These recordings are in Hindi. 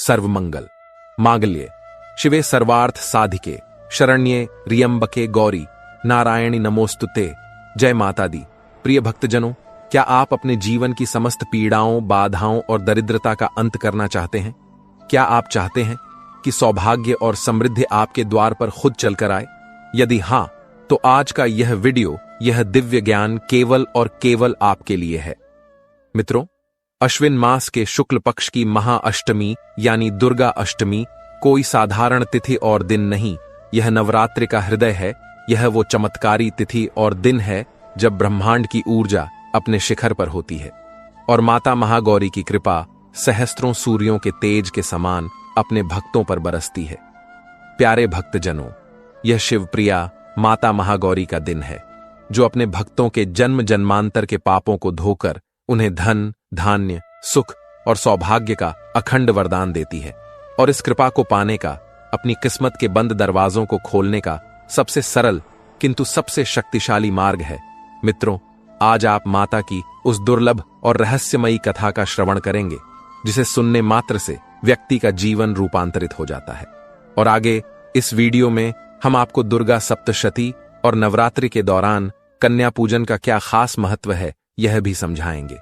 सर्वमंगल मांगल्ये शिवे सर्वार्थ साधिके शरण्ये रियंबके गौरी नारायणी नमोस्तुते। जय माता दी। प्रिय भक्तजनों, क्या आप अपने जीवन की समस्त पीड़ाओं, बाधाओं और दरिद्रता का अंत करना चाहते हैं? क्या आप चाहते हैं कि सौभाग्य और समृद्धि आपके द्वार पर खुद चलकर आए? यदि हां, तो आज का यह वीडियो, यह दिव्य ज्ञान केवल और केवल आपके लिए है। मित्रों, अश्विन मास के शुक्ल पक्ष की महाअष्टमी यानी दुर्गा अष्टमी कोई साधारण तिथि और दिन नहीं, यह नवरात्रि का हृदय है। यह वो चमत्कारी तिथि और दिन है जब ब्रह्मांड की ऊर्जा अपने शिखर पर होती है और माता महागौरी की कृपा सहस्त्रों सूर्यों के तेज के समान अपने भक्तों पर बरसती है। प्यारे भक्तजनों, यह शिवप्रिया माता महागौरी का दिन है जो अपने भक्तों के जन्म जन्मांतर के पापों को धोकर उन्हें धन, धान्य, सुख और सौभाग्य का अखंड वरदान देती है। और इस कृपा को पाने का, अपनी किस्मत के बंद दरवाजों को खोलने का सबसे सरल किंतु सबसे शक्तिशाली मार्ग है। मित्रों, आज आप माता की उस दुर्लभ और रहस्यमयी कथा का श्रवण करेंगे जिसे सुनने मात्र से व्यक्ति का जीवन रूपांतरित हो जाता है। और आगे इस वीडियो में हम आपको दुर्गा सप्तशती और नवरात्रि के दौरान कन्या पूजन का क्या खास महत्व है यह भी समझाएंगे।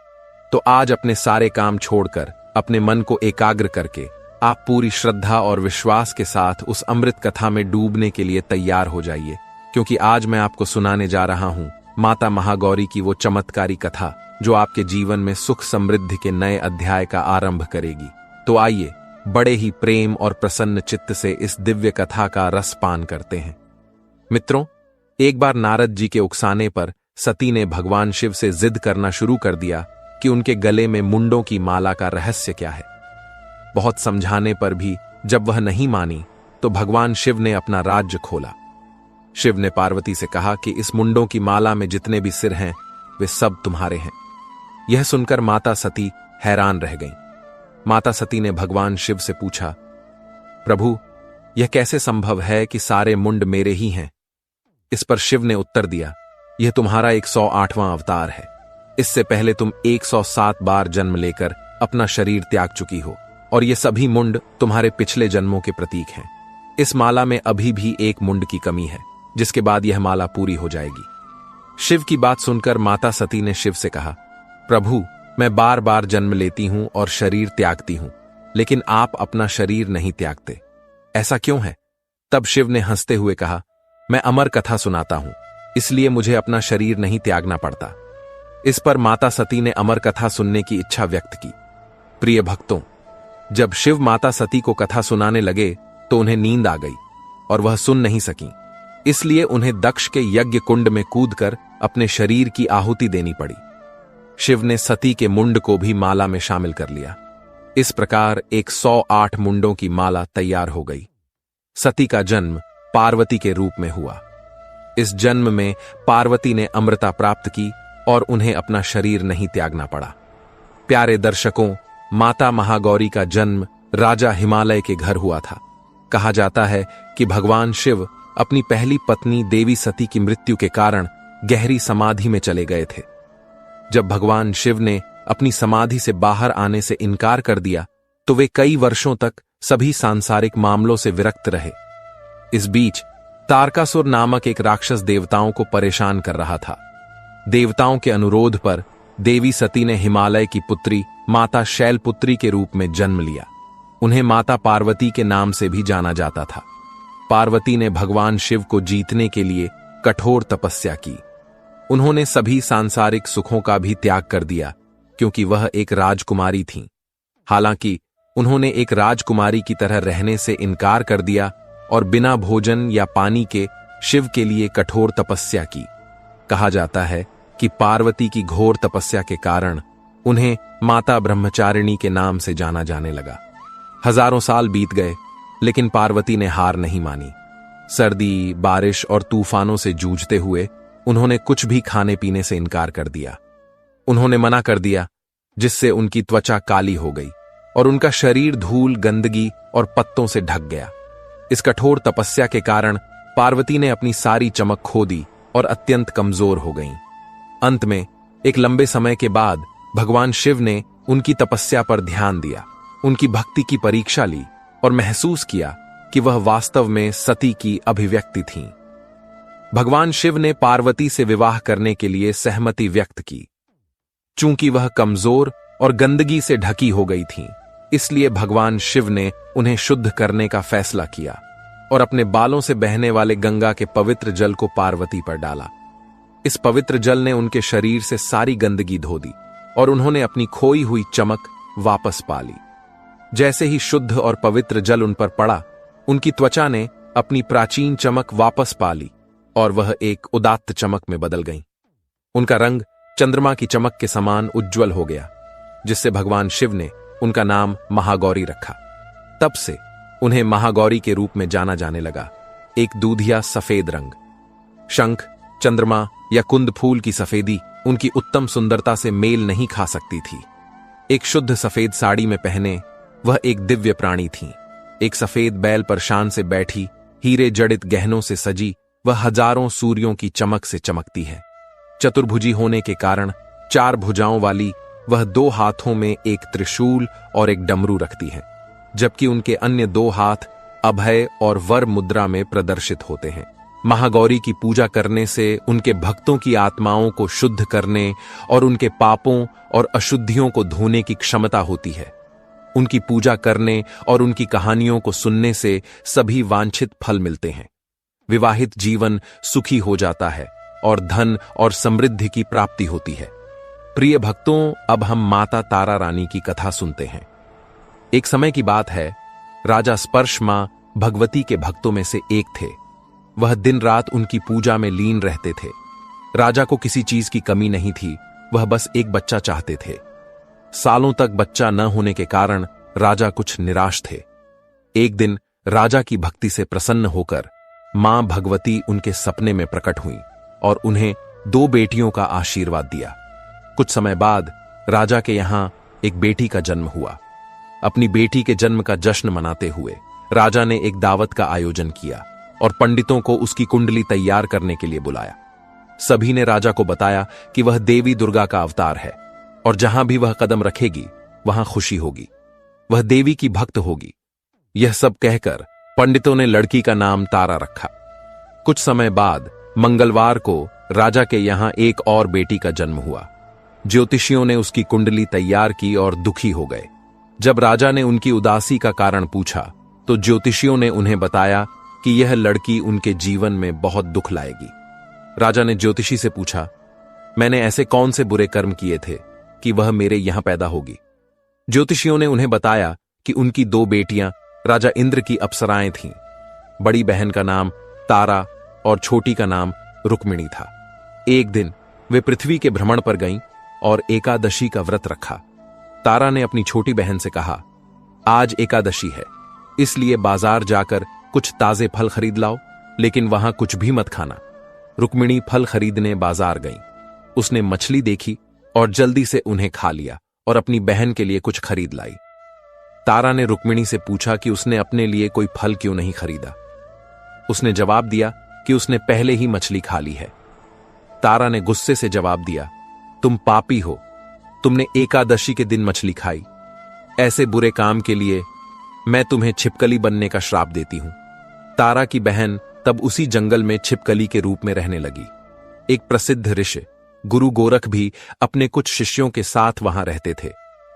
तो आज अपने सारे काम छोड़कर अपने मन को एकाग्र करके आप पूरी श्रद्धा और विश्वास के साथ उस अमृत कथा में डूबने के लिए तैयार हो जाइए, क्योंकि आज मैं आपको सुनाने जा रहा हूं माता महागौरी की वो चमत्कारी कथा जो आपके जीवन में सुख समृद्धि के नए अध्याय का आरंभ करेगी। तो आइए बड़े ही प्रेम और प्रसन्न चित्त से इस दिव्य कथा का रस पान करते हैं। मित्रों, एक बार नारद जी के उकसाने पर सती ने भगवान शिव से जिद करना शुरू कर दिया कि उनके गले में मुंडों की माला का रहस्य क्या है। बहुत समझाने पर भी जब वह नहीं मानी तो भगवान शिव ने अपना राज्य खोला। शिव ने पार्वती से कहा कि इस मुंडों की माला में जितने भी सिर हैं वे सब तुम्हारे हैं। यह सुनकर माता सती हैरान रह गईं। माता सती ने भगवान शिव से पूछा, प्रभु, यह कैसे संभव है कि सारे मुंड मेरे ही हैं? इस पर शिव ने उत्तर दिया, यह तुम्हारा 108वां अवतार है। इससे पहले तुम 107 बार जन्म लेकर अपना शरीर त्याग चुकी हो और ये सभी मुंड तुम्हारे पिछले जन्मों के प्रतीक हैं। इस माला में अभी भी एक मुंड की कमी है, जिसके बाद यह माला पूरी हो जाएगी। शिव की बात सुनकर माता सती ने शिव से कहा, प्रभु, मैं बार बार जन्म लेती हूं और शरीर त्यागती हूं, लेकिन आप अपना शरीर नहीं त्यागते, ऐसा क्यों है? तब शिव ने हंसते हुए कहा, मैं अमर कथा सुनाता हूं, इसलिए मुझे अपना शरीर नहीं त्यागना पड़ता। इस पर माता सती ने अमर कथा सुनने की इच्छा व्यक्त की। प्रिय भक्तों, जब शिव माता सती को कथा सुनाने लगे तो उन्हें नींद आ गई और वह सुन नहीं सकी। इसलिए उन्हें दक्ष के यज्ञ कुंड में कूदकर अपने शरीर की आहुति देनी पड़ी। शिव ने सती के मुंड को भी माला में शामिल कर लिया। इस प्रकार 108 मुंडों की माला तैयार हो गई। सती का जन्म पार्वती के रूप में हुआ। इस जन्म में पार्वती ने अमृता प्राप्त की और उन्हें अपना शरीर नहीं त्यागना पड़ा। प्यारे दर्शकों, माता महागौरी का जन्म राजा हिमालय के घर हुआ था। कहा जाता है कि भगवान शिव अपनी पहली पत्नी देवी सती की मृत्यु के कारण गहरी समाधि में चले गए थे। जब भगवान शिव ने अपनी समाधि से बाहर आने से इनकार कर दिया तो वे कई वर्षों तक सभी सांसारिक मामलों से विरक्त रहे। इस बीच तारकासुर नामक एक राक्षस देवताओं को परेशान कर रहा था। देवताओं के अनुरोध पर देवी सती ने हिमालय की पुत्री माता शैलपुत्री के रूप में जन्म लिया। उन्हें माता पार्वती के नाम से भी जाना जाता था। पार्वती ने भगवान शिव को जीतने के लिए कठोर तपस्या की। उन्होंने सभी सांसारिक सुखों का भी त्याग कर दिया, क्योंकि वह एक राजकुमारी थीं। हालांकि उन्होंने एक राजकुमारी की तरह रहने से इनकार कर दिया और बिना भोजन या पानी के शिव के लिए कठोर तपस्या की। कहा जाता है कि पार्वती की घोर तपस्या के कारण उन्हें माता ब्रह्मचारिणी के नाम से जाना जाने लगा। हजारों साल बीत गए, लेकिन पार्वती ने हार नहीं मानी। सर्दी, बारिश और तूफानों से जूझते हुए उन्होंने कुछ भी खाने पीने से इनकार कर दिया। उन्होंने मना कर दिया, जिससे उनकी त्वचा काली हो गई और उनका शरीर धूल, गंदगी और पत्तों से ढक गया। इस कठोर तपस्या के कारण पार्वती ने अपनी सारी चमक खो दी और अत्यंत कमजोर हो गईं। अंत में एक लंबे समय के बाद भगवान शिव ने उनकी तपस्या पर ध्यान दिया उनकी भक्ति की परीक्षा ली और महसूस किया कि वह वास्तव में सती की अभिव्यक्ति थीं। भगवान शिव ने पार्वती से विवाह करने के लिए सहमति व्यक्त की। चूंकि वह कमजोर और गंदगी से ढकी हो गई थीं, इसलिए भगवान शिव ने उन्हें शुद्ध करने का फैसला किया और अपने बालों से बहने वाले गंगा के पवित्र जल को पार्वती पर डाला। इस पवित्र जल ने उनके शरीर से सारी गंदगी धो दी और उन्होंने अपनी खोई हुई चमक वापस पा ली। जैसे ही शुद्ध और पवित्र जल उन पर पड़ा, उनकी त्वचा ने अपनी प्राचीन चमक वापस पा ली और वह एक उदात्त चमक में बदल गईं। उनका रंग चंद्रमा की चमक के समान उज्ज्वल हो गया, जिससे भगवान शिव ने उनका नाम महागौरी रखा। तब से उन्हें महागौरी के रूप में जाना जाने लगा। एक दूधिया सफेद रंग, शंख, चंद्रमा या कुंद फूल की सफेदी उनकी उत्तम सुंदरता से मेल नहीं खा सकती थी। एक शुद्ध सफेद साड़ी में पहने वह एक दिव्य प्राणी थीं। एक सफेद बैल पर शान से बैठी, हीरे जड़ित गहनों से सजी, वह हजारों सूर्यों की चमक से चमकती है। चतुर्भुजी होने के कारण 4 भुजाओं वाली वह 2 हाथों में एक त्रिशूल और एक डमरू रखती है, जबकि उनके अन्य 2 हाथ अभय और वर मुद्रा में प्रदर्शित होते हैं। महागौरी की पूजा करने से उनके भक्तों की आत्माओं को शुद्ध करने और उनके पापों और अशुद्धियों को धोने की क्षमता होती है। उनकी पूजा करने और उनकी कहानियों को सुनने से सभी वांछित फल मिलते हैं। विवाहित जीवन सुखी हो जाता है और धन और समृद्धि की प्राप्ति होती है। प्रिय भक्तों, अब हम माता तारा रानी की कथा सुनते हैं। एक समय की बात है, राजा स्पर्श मां भगवती के भक्तों में से एक थे। वह दिन रात उनकी पूजा में लीन रहते थे। राजा को किसी चीज की कमी नहीं थी, वह बस एक बच्चा चाहते थे। सालों तक बच्चा न होने के कारण राजा कुछ निराश थे। एक दिन राजा की भक्ति से प्रसन्न होकर मां भगवती उनके सपने में प्रकट हुई और उन्हें 2 बेटियों का आशीर्वाद दिया। कुछ समय बाद राजा के यहां एक बेटी का जन्म हुआ। अपनी बेटी के जन्म का जश्न मनाते हुए राजा ने एक दावत का आयोजन किया और पंडितों को उसकी कुंडली तैयार करने के लिए बुलाया। सभी ने राजा को बताया कि वह देवी दुर्गा का अवतार है और जहां भी वह कदम रखेगी वहां खुशी होगी, वह देवी की भक्त होगी। यह सब कहकर पंडितों ने लड़की का नाम तारा रखा। कुछ समय बाद मंगलवार को राजा के यहां एक और बेटी का जन्म हुआ। ज्योतिषियों ने उसकी कुंडली तैयार की और दुखी हो गए। जब राजा ने उनकी उदासी का कारण पूछा तो ज्योतिषियों ने उन्हें बताया कि यह लड़की उनके जीवन में बहुत दुख लाएगी। राजा ने ज्योतिषी से पूछा, मैंने ऐसे कौन से बुरे कर्म किए थे कि वह मेरे यहां पैदा होगी? ज्योतिषियों ने उन्हें बताया कि उनकी 2 बेटियां राजा इंद्र की अप्सराएं थीं। बड़ी बहन का नाम तारा और छोटी का नाम रुक्मिणी था। एक दिन वे पृथ्वी के भ्रमण पर गईं और एकादशी का व्रत रखा। तारा ने अपनी छोटी बहन से कहा, आज एकादशी है, इसलिए बाजार जाकर कुछ ताजे फल खरीद लाओ, लेकिन वहां कुछ भी मत खाना। रुक्मिणी फल खरीदने बाजार गई। उसने मछली देखी और जल्दी से उन्हें खा लिया और अपनी बहन के लिए कुछ खरीद लाई। तारा ने रुक्मिणी से पूछा कि उसने अपने लिए कोई फल क्यों नहीं खरीदा। उसने जवाब दिया कि उसने पहले ही मछली खा ली है। तारा ने गुस्से से जवाब दिया, तुम पापी हो, तुमने एकादशी के दिन मछली खाई। ऐसे बुरे काम के लिए मैं तुम्हें छिपकली बनने का श्राप देती हूं। तारा की बहन तब उसी जंगल में छिपकली के रूप में रहने लगी। एक प्रसिद्ध ऋषि गुरु गोरख भी अपने कुछ शिष्यों के साथ वहां रहते थे।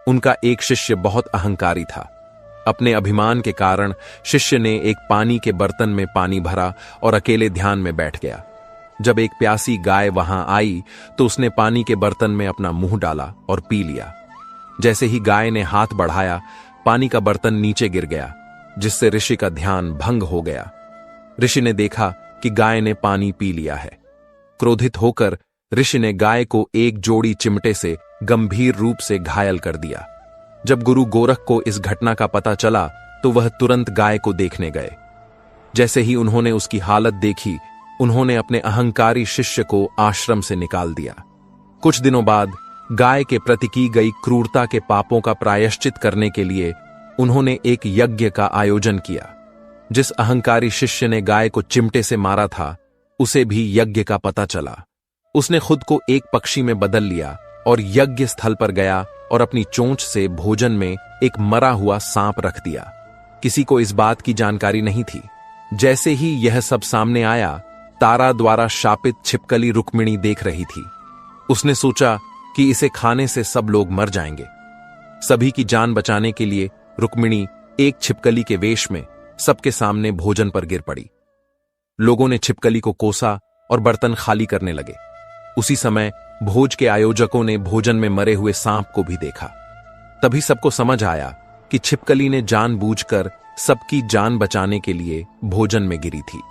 उनका एक शिष्य बहुत अहंकारी था। अपने अभिमान के कारण शिष्य ने एक पानी के बर्तन में पानी भरा और अकेले ध्यान में बैठ गया। जब एक प्यासी गाय वहां आई तो उसने पानी के बर्तन में अपना मुंह डाला और पी लिया। जैसे ही गाय ने हाथ बढ़ाया, पानी का बर्तन नीचे गिर गया, जिससे ऋषि का ध्यान भंग हो गया। ऋषि ने देखा कि गाय ने पानी पी लिया है। क्रोधित होकर ऋषि ने गाय को एक जोड़ी चिमटे से गंभीर रूप से घायल कर दिया। जब गुरु गोरख को इस घटना का पता चला तो वह तुरंत गाय को देखने गए। जैसे ही उन्होंने उसकी हालत देखी, उन्होंने अपने अहंकारी शिष्य को आश्रम से निकाल दिया। कुछ दिनों बाद गाय के प्रति की गई क्रूरता के पापों का प्रायश्चित करने के लिए उन्होंने एक यज्ञ का आयोजन किया। जिस अहंकारी शिष्य ने गाय को चिमटे से मारा था, उसे भी यज्ञ का पता चला। उसने खुद को एक पक्षी में बदल लिया और यज्ञ स्थल पर गया और अपनी चोंच से भोजन में एक मरा हुआ सांप रख दिया। किसी को इस बात की जानकारी नहीं थी। जैसे ही यह सब सामने आया, तारा द्वारा शापित छिपकली रुक्मिणी देख रही थी। उसने सोचा कि इसे खाने से सब लोग मर जाएंगे। सभी की जान बचाने के लिए रुक्मिणी एक छिपकली के वेश में सबके सामने भोजन पर गिर पड़ी। लोगों ने छिपकली को कोसा और बर्तन खाली करने लगे। उसी समय भोज के आयोजकों ने भोजन में मरे हुए सांप को भी देखा। तभी सबको समझ आया कि छिपकली ने जानबूझकर सबकी जान बचाने के लिए भोजन में गिरी थी।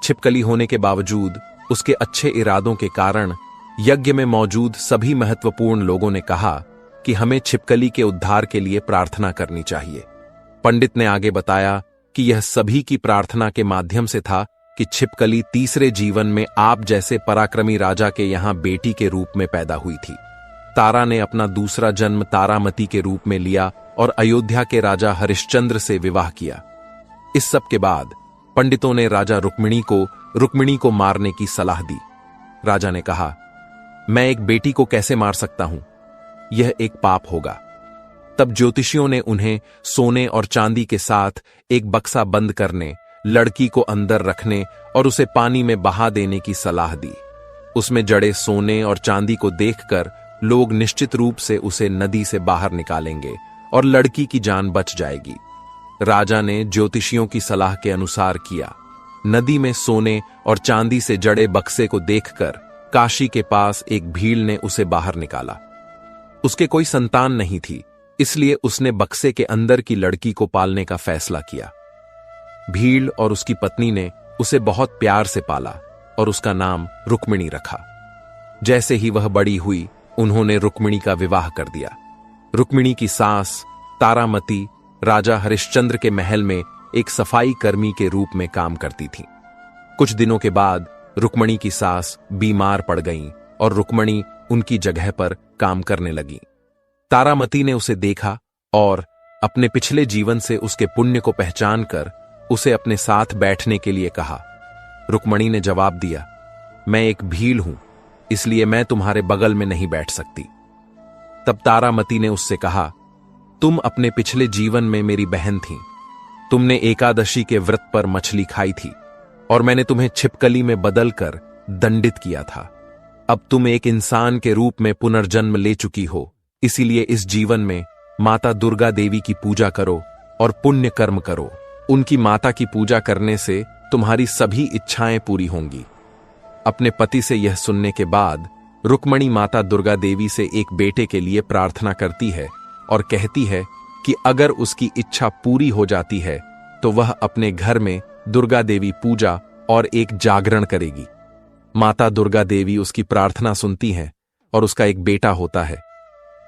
छिपकली होने के बावजूद उसके अच्छे इरादों के कारण यज्ञ में मौजूद सभी महत्वपूर्ण लोगों ने कहा कि हमें छिपकली के उद्धार के लिए प्रार्थना करनी चाहिए। पंडित ने आगे बताया कि यह सभी की प्रार्थना के माध्यम से था कि छिपकली तीसरे जीवन में आप जैसे पराक्रमी राजा के यहां बेटी के रूप में पैदा हुई थी। तारा ने अपना दूसरा जन्म तारामती के रूप में लिया और अयोध्या के राजा हरिश्चंद्र से विवाह किया। इस सब के बाद पंडितों ने राजा रुक्मिणी को मारने की सलाह दी। राजा ने कहा, मैं एक बेटी को कैसे मार सकता हूं? यह एक पाप होगा। तब ज्योतिषियों ने उन्हें सोने और चांदी के साथ एक बक्सा बंद करने, लड़की को अंदर रखने और उसे पानी में बहा देने की सलाह दी। उसमें जड़े सोने और चांदी को देखकर लोग निश्चित रूप से उसे नदी से बाहर निकालेंगे और लड़की की जान बच जाएगी। राजा ने ज्योतिषियों की सलाह के अनुसार किया। नदी में सोने और चांदी से जड़े बक्से को देखकर काशी के पास एक भील ने उसे बाहर निकाला। उसके कोई संतान नहीं थी, इसलिए उसने बक्से के अंदर की लड़की को पालने का फैसला किया। भील और उसकी पत्नी ने उसे बहुत प्यार से पाला और उसका नाम रुक्मिणी रखा। जैसे ही वह बड़ी हुई, उन्होंने रुक्मिणी का विवाह कर दिया। रुक्मिणी की सास तारामती राजा हरिश्चंद्र के महल में एक सफाई कर्मी के रूप में काम करती थी। कुछ दिनों के बाद रुक्मिणी की सास बीमार पड़ गईं और रुक्मिणी उनकी जगह पर काम करने लगी। तारामती ने उसे देखा और अपने पिछले जीवन से उसके पुण्य को पहचान कर उसे अपने साथ बैठने के लिए कहा। रुक्मिणी ने जवाब दिया, मैं एक भील हूं, इसलिए मैं तुम्हारे बगल में नहीं बैठ सकती। तब तारामती ने उससे कहा, तुम अपने पिछले जीवन में मेरी बहन थी। तुमने एकादशी के व्रत पर मछली खाई थी और मैंने तुम्हें छिपकली में बदलकर दंडित किया था। अब तुम एक इंसान के रूप में पुनर्जन्म ले चुकी हो, इसीलिए इस जीवन में माता दुर्गा देवी की पूजा करो और पुण्य कर्म करो। उनकी माता की पूजा करने से तुम्हारी सभी इच्छाएं पूरी होंगी। अपने पति से यह सुनने के बाद रुक्मिणी माता दुर्गा देवी से एक बेटे के लिए प्रार्थना करती है और कहती है कि अगर उसकी इच्छा पूरी हो जाती है तो वह अपने घर में दुर्गा देवी पूजा और एक जागरण करेगी। माता दुर्गा देवी उसकी प्रार्थना सुनती हैं और उसका एक बेटा होता है।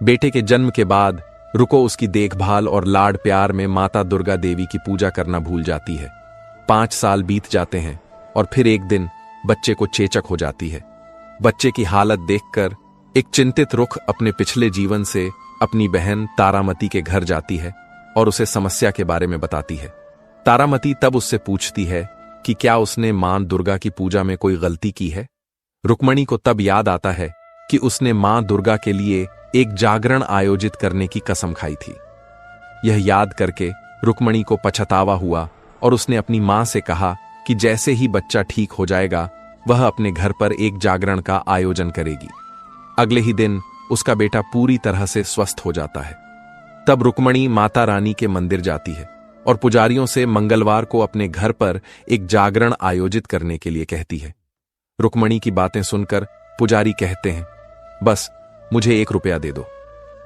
बेटे के जन्म के बाद रुको उसकी देखभाल और लाड प्यार में माता दुर्गा देवी की पूजा करना भूल जाती है। 5 साल बीत जाते हैं और फिर एक दिन बच्चे को चेचक हो जाती है। बच्चे की हालत देखकर एक चिंतित रुख अपने पिछले जीवन से अपनी बहन तारामती के घर जाती है और उसे समस्या के बारे में बताती है। तारामती तब उससे पूछती है कि क्या उसने मां दुर्गा की पूजा में कोई गलती की है। रुक्मिणी को तब याद आता है कि उसने मां दुर्गा के लिए एक जागरण आयोजित करने की कसम खाई थी। यह याद करके रुक्मिणी को पछतावा हुआ और उसने अपनी मां से कहा कि जैसे ही बच्चा ठीक हो जाएगा वह अपने घर पर एक जागरण का आयोजन करेगी। अगले ही दिन उसका बेटा पूरी तरह से स्वस्थ हो जाता है। तब रुक्मिणी माता रानी के मंदिर जाती है और पुजारियों से मंगलवार को अपने घर पर एक जागरण आयोजित करने के लिए कहती है। रुक्मिणी की बातें सुनकर पुजारी कहते हैं, बस मुझे 1 रुपया दे दो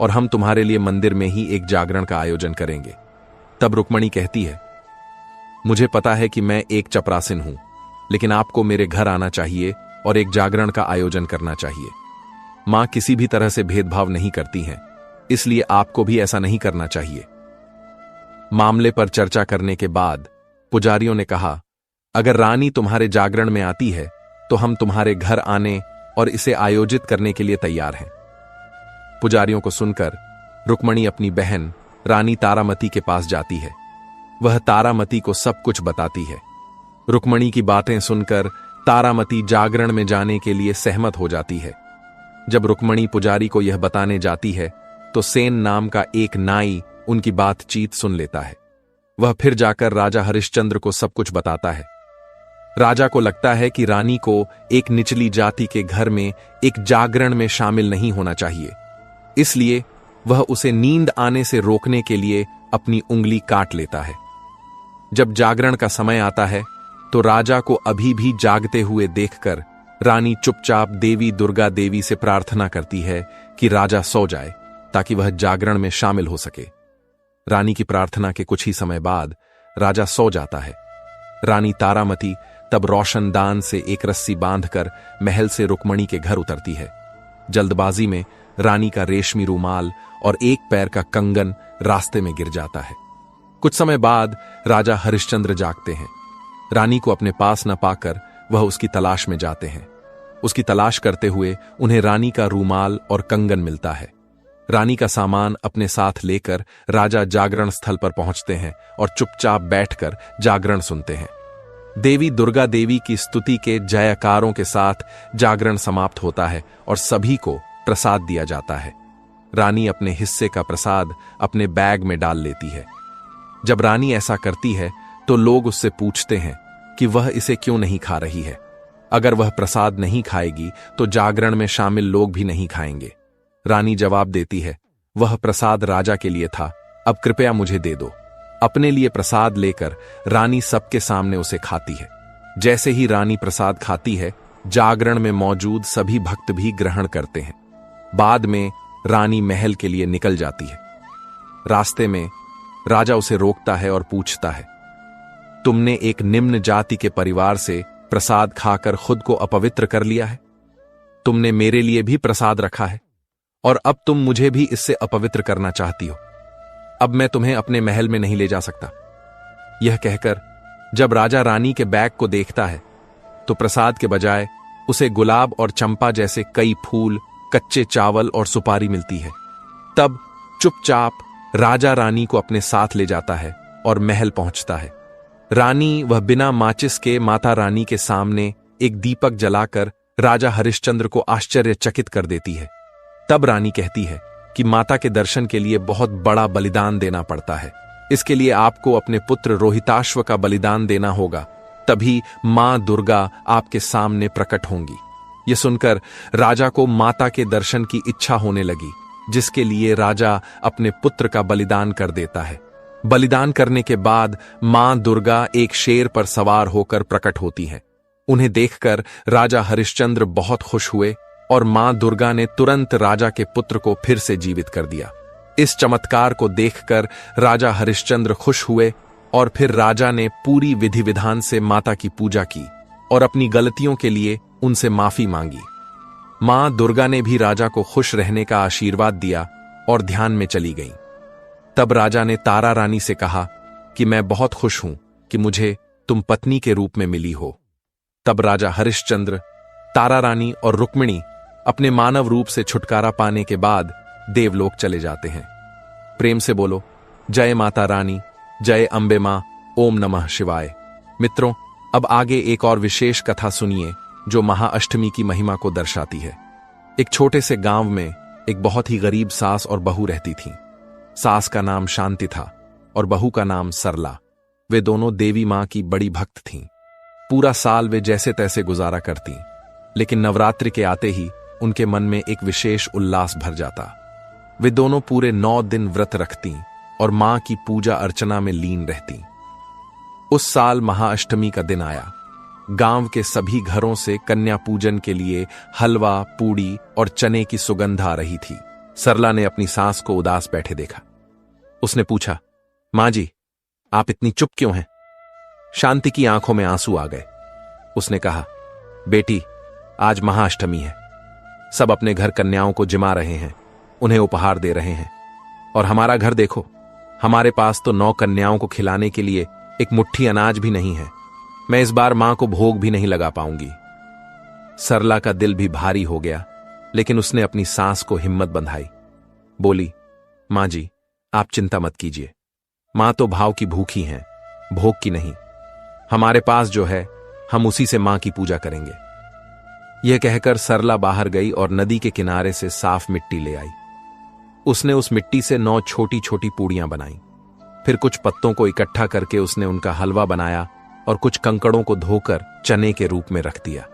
और हम तुम्हारे लिए मंदिर में ही एक जागरण का आयोजन करेंगे। तब रुक्मिणी कहती है, मुझे पता है कि मैं एक चपरासिन हूं, लेकिन आपको मेरे घर आना चाहिए और एक जागरण का आयोजन करना चाहिए। मां किसी भी तरह से भेदभाव नहीं करती हैं, इसलिए आपको भी ऐसा नहीं करना चाहिए। मामले पर चर्चा करने के बाद पुजारियों ने कहा, अगर रानी तुम्हारे जागरण में आती है तो हम तुम्हारे घर आने और इसे आयोजित करने के लिए तैयार हैं। पुजारियों को सुनकर रुक्मिणी अपनी बहन रानी तारामती के पास जाती है। वह तारामती को सब कुछ बताती है। रुक्मिणी की बातें सुनकर तारामती जागरण में जाने के लिए सहमत हो जाती है। जब रुक्मिणी पुजारी को यह बताने जाती है तो सेन नाम का एक नाई उनकी बातचीत सुन लेता है। वह फिर जाकर राजा हरिश्चंद्र को सब कुछ बताता है। राजा को लगता है कि रानी को एक निचली जाति के घर में एक जागरण में शामिल नहीं होना चाहिए, इसलिए वह उसे नींद आने से रोकने के लिए अपनी उंगली काट लेता है। जब जागरण का समय आता है तो राजा को अभी भी जागते हुए देखकर रानी चुपचाप देवी दुर्गा देवी से प्रार्थना करती है कि राजा सो जाए ताकि वह जागरण में शामिल हो सके। रानी की प्रार्थना के कुछ ही समय बाद राजा सो जाता है। रानी तारामती तब रोशनदान से एक रस्सी बांधकर महल से रुक्मणी के घर उतरती है। जल्दबाजी में रानी का रेशमी रूमाल और एक पैर का कंगन रास्ते में गिर जाता है। कुछ समय बाद राजा हरिश्चंद्र जागते हैं। रानी को अपने पास न पाकर वह उसकी तलाश में जाते हैं। उसकी तलाश करते हुए उन्हें रानी का रूमाल और कंगन मिलता है। रानी का सामान अपने साथ लेकर राजा जागरण स्थल पर पहुंचते हैं और चुपचाप बैठकर जागरण सुनते हैं। देवी दुर्गा देवी की स्तुति के जयकारों के साथ जागरण समाप्त होता है और सभी को प्रसाद दिया जाता है। रानी अपने हिस्से का प्रसाद अपने बैग में डाल लेती है। जब रानी ऐसा करती है तो लोग उससे पूछते हैं कि वह इसे क्यों नहीं खा रही है। अगर वह प्रसाद नहीं खाएगी तो जागरण में शामिल लोग भी नहीं खाएंगे। रानी जवाब देती है, वह प्रसाद राजा के लिए था, अब कृपया मुझे दे दो। अपने लिए प्रसाद लेकर रानी सबके सामने उसे खाती है। जैसे ही रानी प्रसाद खाती है, जागरण में मौजूद सभी भक्त भी ग्रहण करते हैं। बाद में रानी महल के लिए निकल जाती है। रास्ते में राजा उसे रोकता है और पूछता है, तुमने एक निम्न जाति के परिवार से प्रसाद खाकर खुद को अपवित्र कर लिया है? तुमने मेरे लिए भी प्रसाद रखा है और अब तुम मुझे भी इससे अपवित्र करना चाहती हो। अब मैं तुम्हें अपने महल में नहीं ले जा सकता। यह कहकर जब राजा रानी के बैग को देखता है तो प्रसाद के बजाय उसे गुलाब और चंपा जैसे कई फूल, कच्चे चावल और सुपारी मिलती है। तब चुपचाप राजा रानी को अपने साथ ले जाता है और महल पहुंचता है। रानी वह बिना माचिस के माता रानी के सामने एक दीपक जलाकर राजा हरिश्चंद्र को आश्चर्यचकित कर देती है। तब रानी कहती है कि माता के दर्शन के लिए बहुत बड़ा बलिदान देना पड़ता है। इसके लिए आपको अपने पुत्र रोहिताश्व का बलिदान देना होगा, तभी मां दुर्गा आपके सामने प्रकट होंगी। यह सुनकर राजा को माता के दर्शन की इच्छा होने लगी, जिसके लिए राजा अपने पुत्र का बलिदान कर देता है। बलिदान करने के बाद मां दुर्गा एक शेर पर सवार होकर प्रकट होती हैं। उन्हें देखकर राजा हरिश्चंद्र बहुत खुश हुए और मां दुर्गा ने तुरंत राजा के पुत्र को फिर से जीवित कर दिया। इस चमत्कार को देखकर राजा हरिश्चंद्र खुश हुए और फिर राजा ने पूरी विधि विधान से माता की पूजा की और अपनी गलतियों के लिए उनसे माफी मांगी। मां दुर्गा ने भी राजा को खुश रहने का आशीर्वाद दिया और ध्यान में चली गईं। तब राजा ने तारा रानी से कहा कि मैं बहुत खुश हूं कि मुझे तुम पत्नी के रूप में मिली हो। तब राजा हरिश्चंद्र, तारा रानी और रुक्मिणी अपने मानव रूप से छुटकारा पाने के बाद देवलोक चले जाते हैं। प्रेम से बोलो, जय माता रानी, जय अंबे मां, ओम नमः शिवाय। मित्रों, अब आगे एक और विशेष कथा सुनिए जो महाअष्टमी की महिमा को दर्शाती है। एक छोटे से गांव में एक बहुत ही गरीब सास और बहू रहती थीं। सास का नाम शांति था और बहू का नाम सरला। वे दोनों देवी मां की बड़ी भक्त थीं। पूरा साल वे जैसे तैसे गुजारा करतीं, लेकिन नवरात्रि के आते ही उनके मन में एक विशेष उल्लास भर जाता। वे दोनों पूरे 9 दिन व्रत रखतीं और मां की पूजा अर्चना में लीन रहतीं। उस साल महाअष्टमी का दिन आया। गांव के सभी घरों से कन्या पूजन के लिए हलवा, पूड़ी और चने की सुगंध आ रही थी। सरला ने अपनी सास को उदास बैठे देखा। उसने पूछा, मां जी, आप इतनी चुप क्यों हैं? शांति की आंखों में आंसू आ गए। उसने कहा, बेटी, आज महाअष्टमी है। सब अपने घर कन्याओं को जिमा रहे हैं, उन्हें उपहार दे रहे हैं, और हमारा घर देखो, हमारे पास तो 9 कन्याओं को खिलाने के लिए एक मुट्ठी अनाज भी नहीं है। मैं इस बार मां को भोग भी नहीं लगा पाऊंगी। सरला का दिल भी भारी हो गया, लेकिन उसने अपनी सास को हिम्मत बंधाई। बोली, मां जी, आप चिंता मत कीजिए। मां तो भाव की भूखी हैं, भोग की नहीं। हमारे पास जो है हम उसी से मां की पूजा करेंगे। यह कहकर सरला बाहर गई और नदी के किनारे से साफ मिट्टी ले आई। उसने उस मिट्टी से 9 छोटी छोटी पूड़ियां बनाई। फिर कुछ पत्तों को इकट्ठा करके उसने उनका हलवा बनाया और कुछ कंकड़ों को धोकर चने के रूप में रख दिया।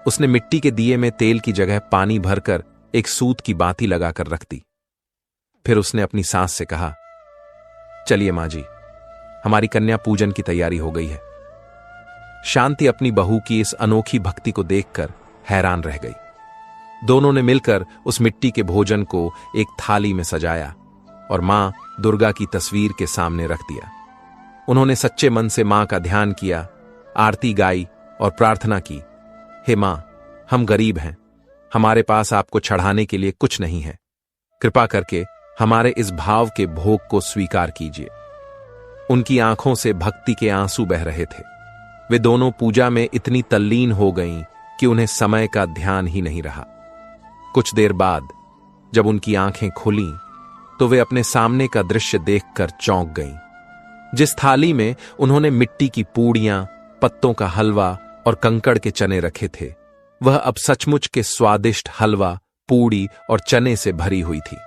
उसने मिट्टी के दिए में तेल की जगह पानी भरकर एक सूत की बाती लगाकर रख दी। फिर उसने अपनी सास से कहा, चलिए मां जी, हमारी कन्या पूजन की तैयारी हो गई है। शांति अपनी बहू की इस अनोखी भक्ति को देखकर हैरान रह गई। दोनों ने मिलकर उस मिट्टी के भोजन को एक थाली में सजाया और मां दुर्गा की तस्वीर के सामने रख दिया। उन्होंने सच्चे मन से मां का ध्यान किया, आरती गाई और प्रार्थना की, हे मां, हम गरीब हैं, हमारे पास आपको चढ़ाने के लिए कुछ नहीं है, कृपा करके हमारे इस भाव के भोग को स्वीकार कीजिए। उनकी आंखों से भक्ति के आंसू बह रहे थे। वे दोनों पूजा में इतनी तल्लीन हो गईं कि उन्हें समय का ध्यान ही नहीं रहा। कुछ देर बाद जब उनकी आंखें खुलीं तो वे अपने सामने का दृश्य देखकर चौंक गईं। जिस थाली में उन्होंने मिट्टी की पूड़ियां, पत्तों का हलवा और कंकड़ के चने रखे थे, वह अब सचमुच के स्वादिष्ट हलवा, पूड़ी और चने से भरी हुई थी।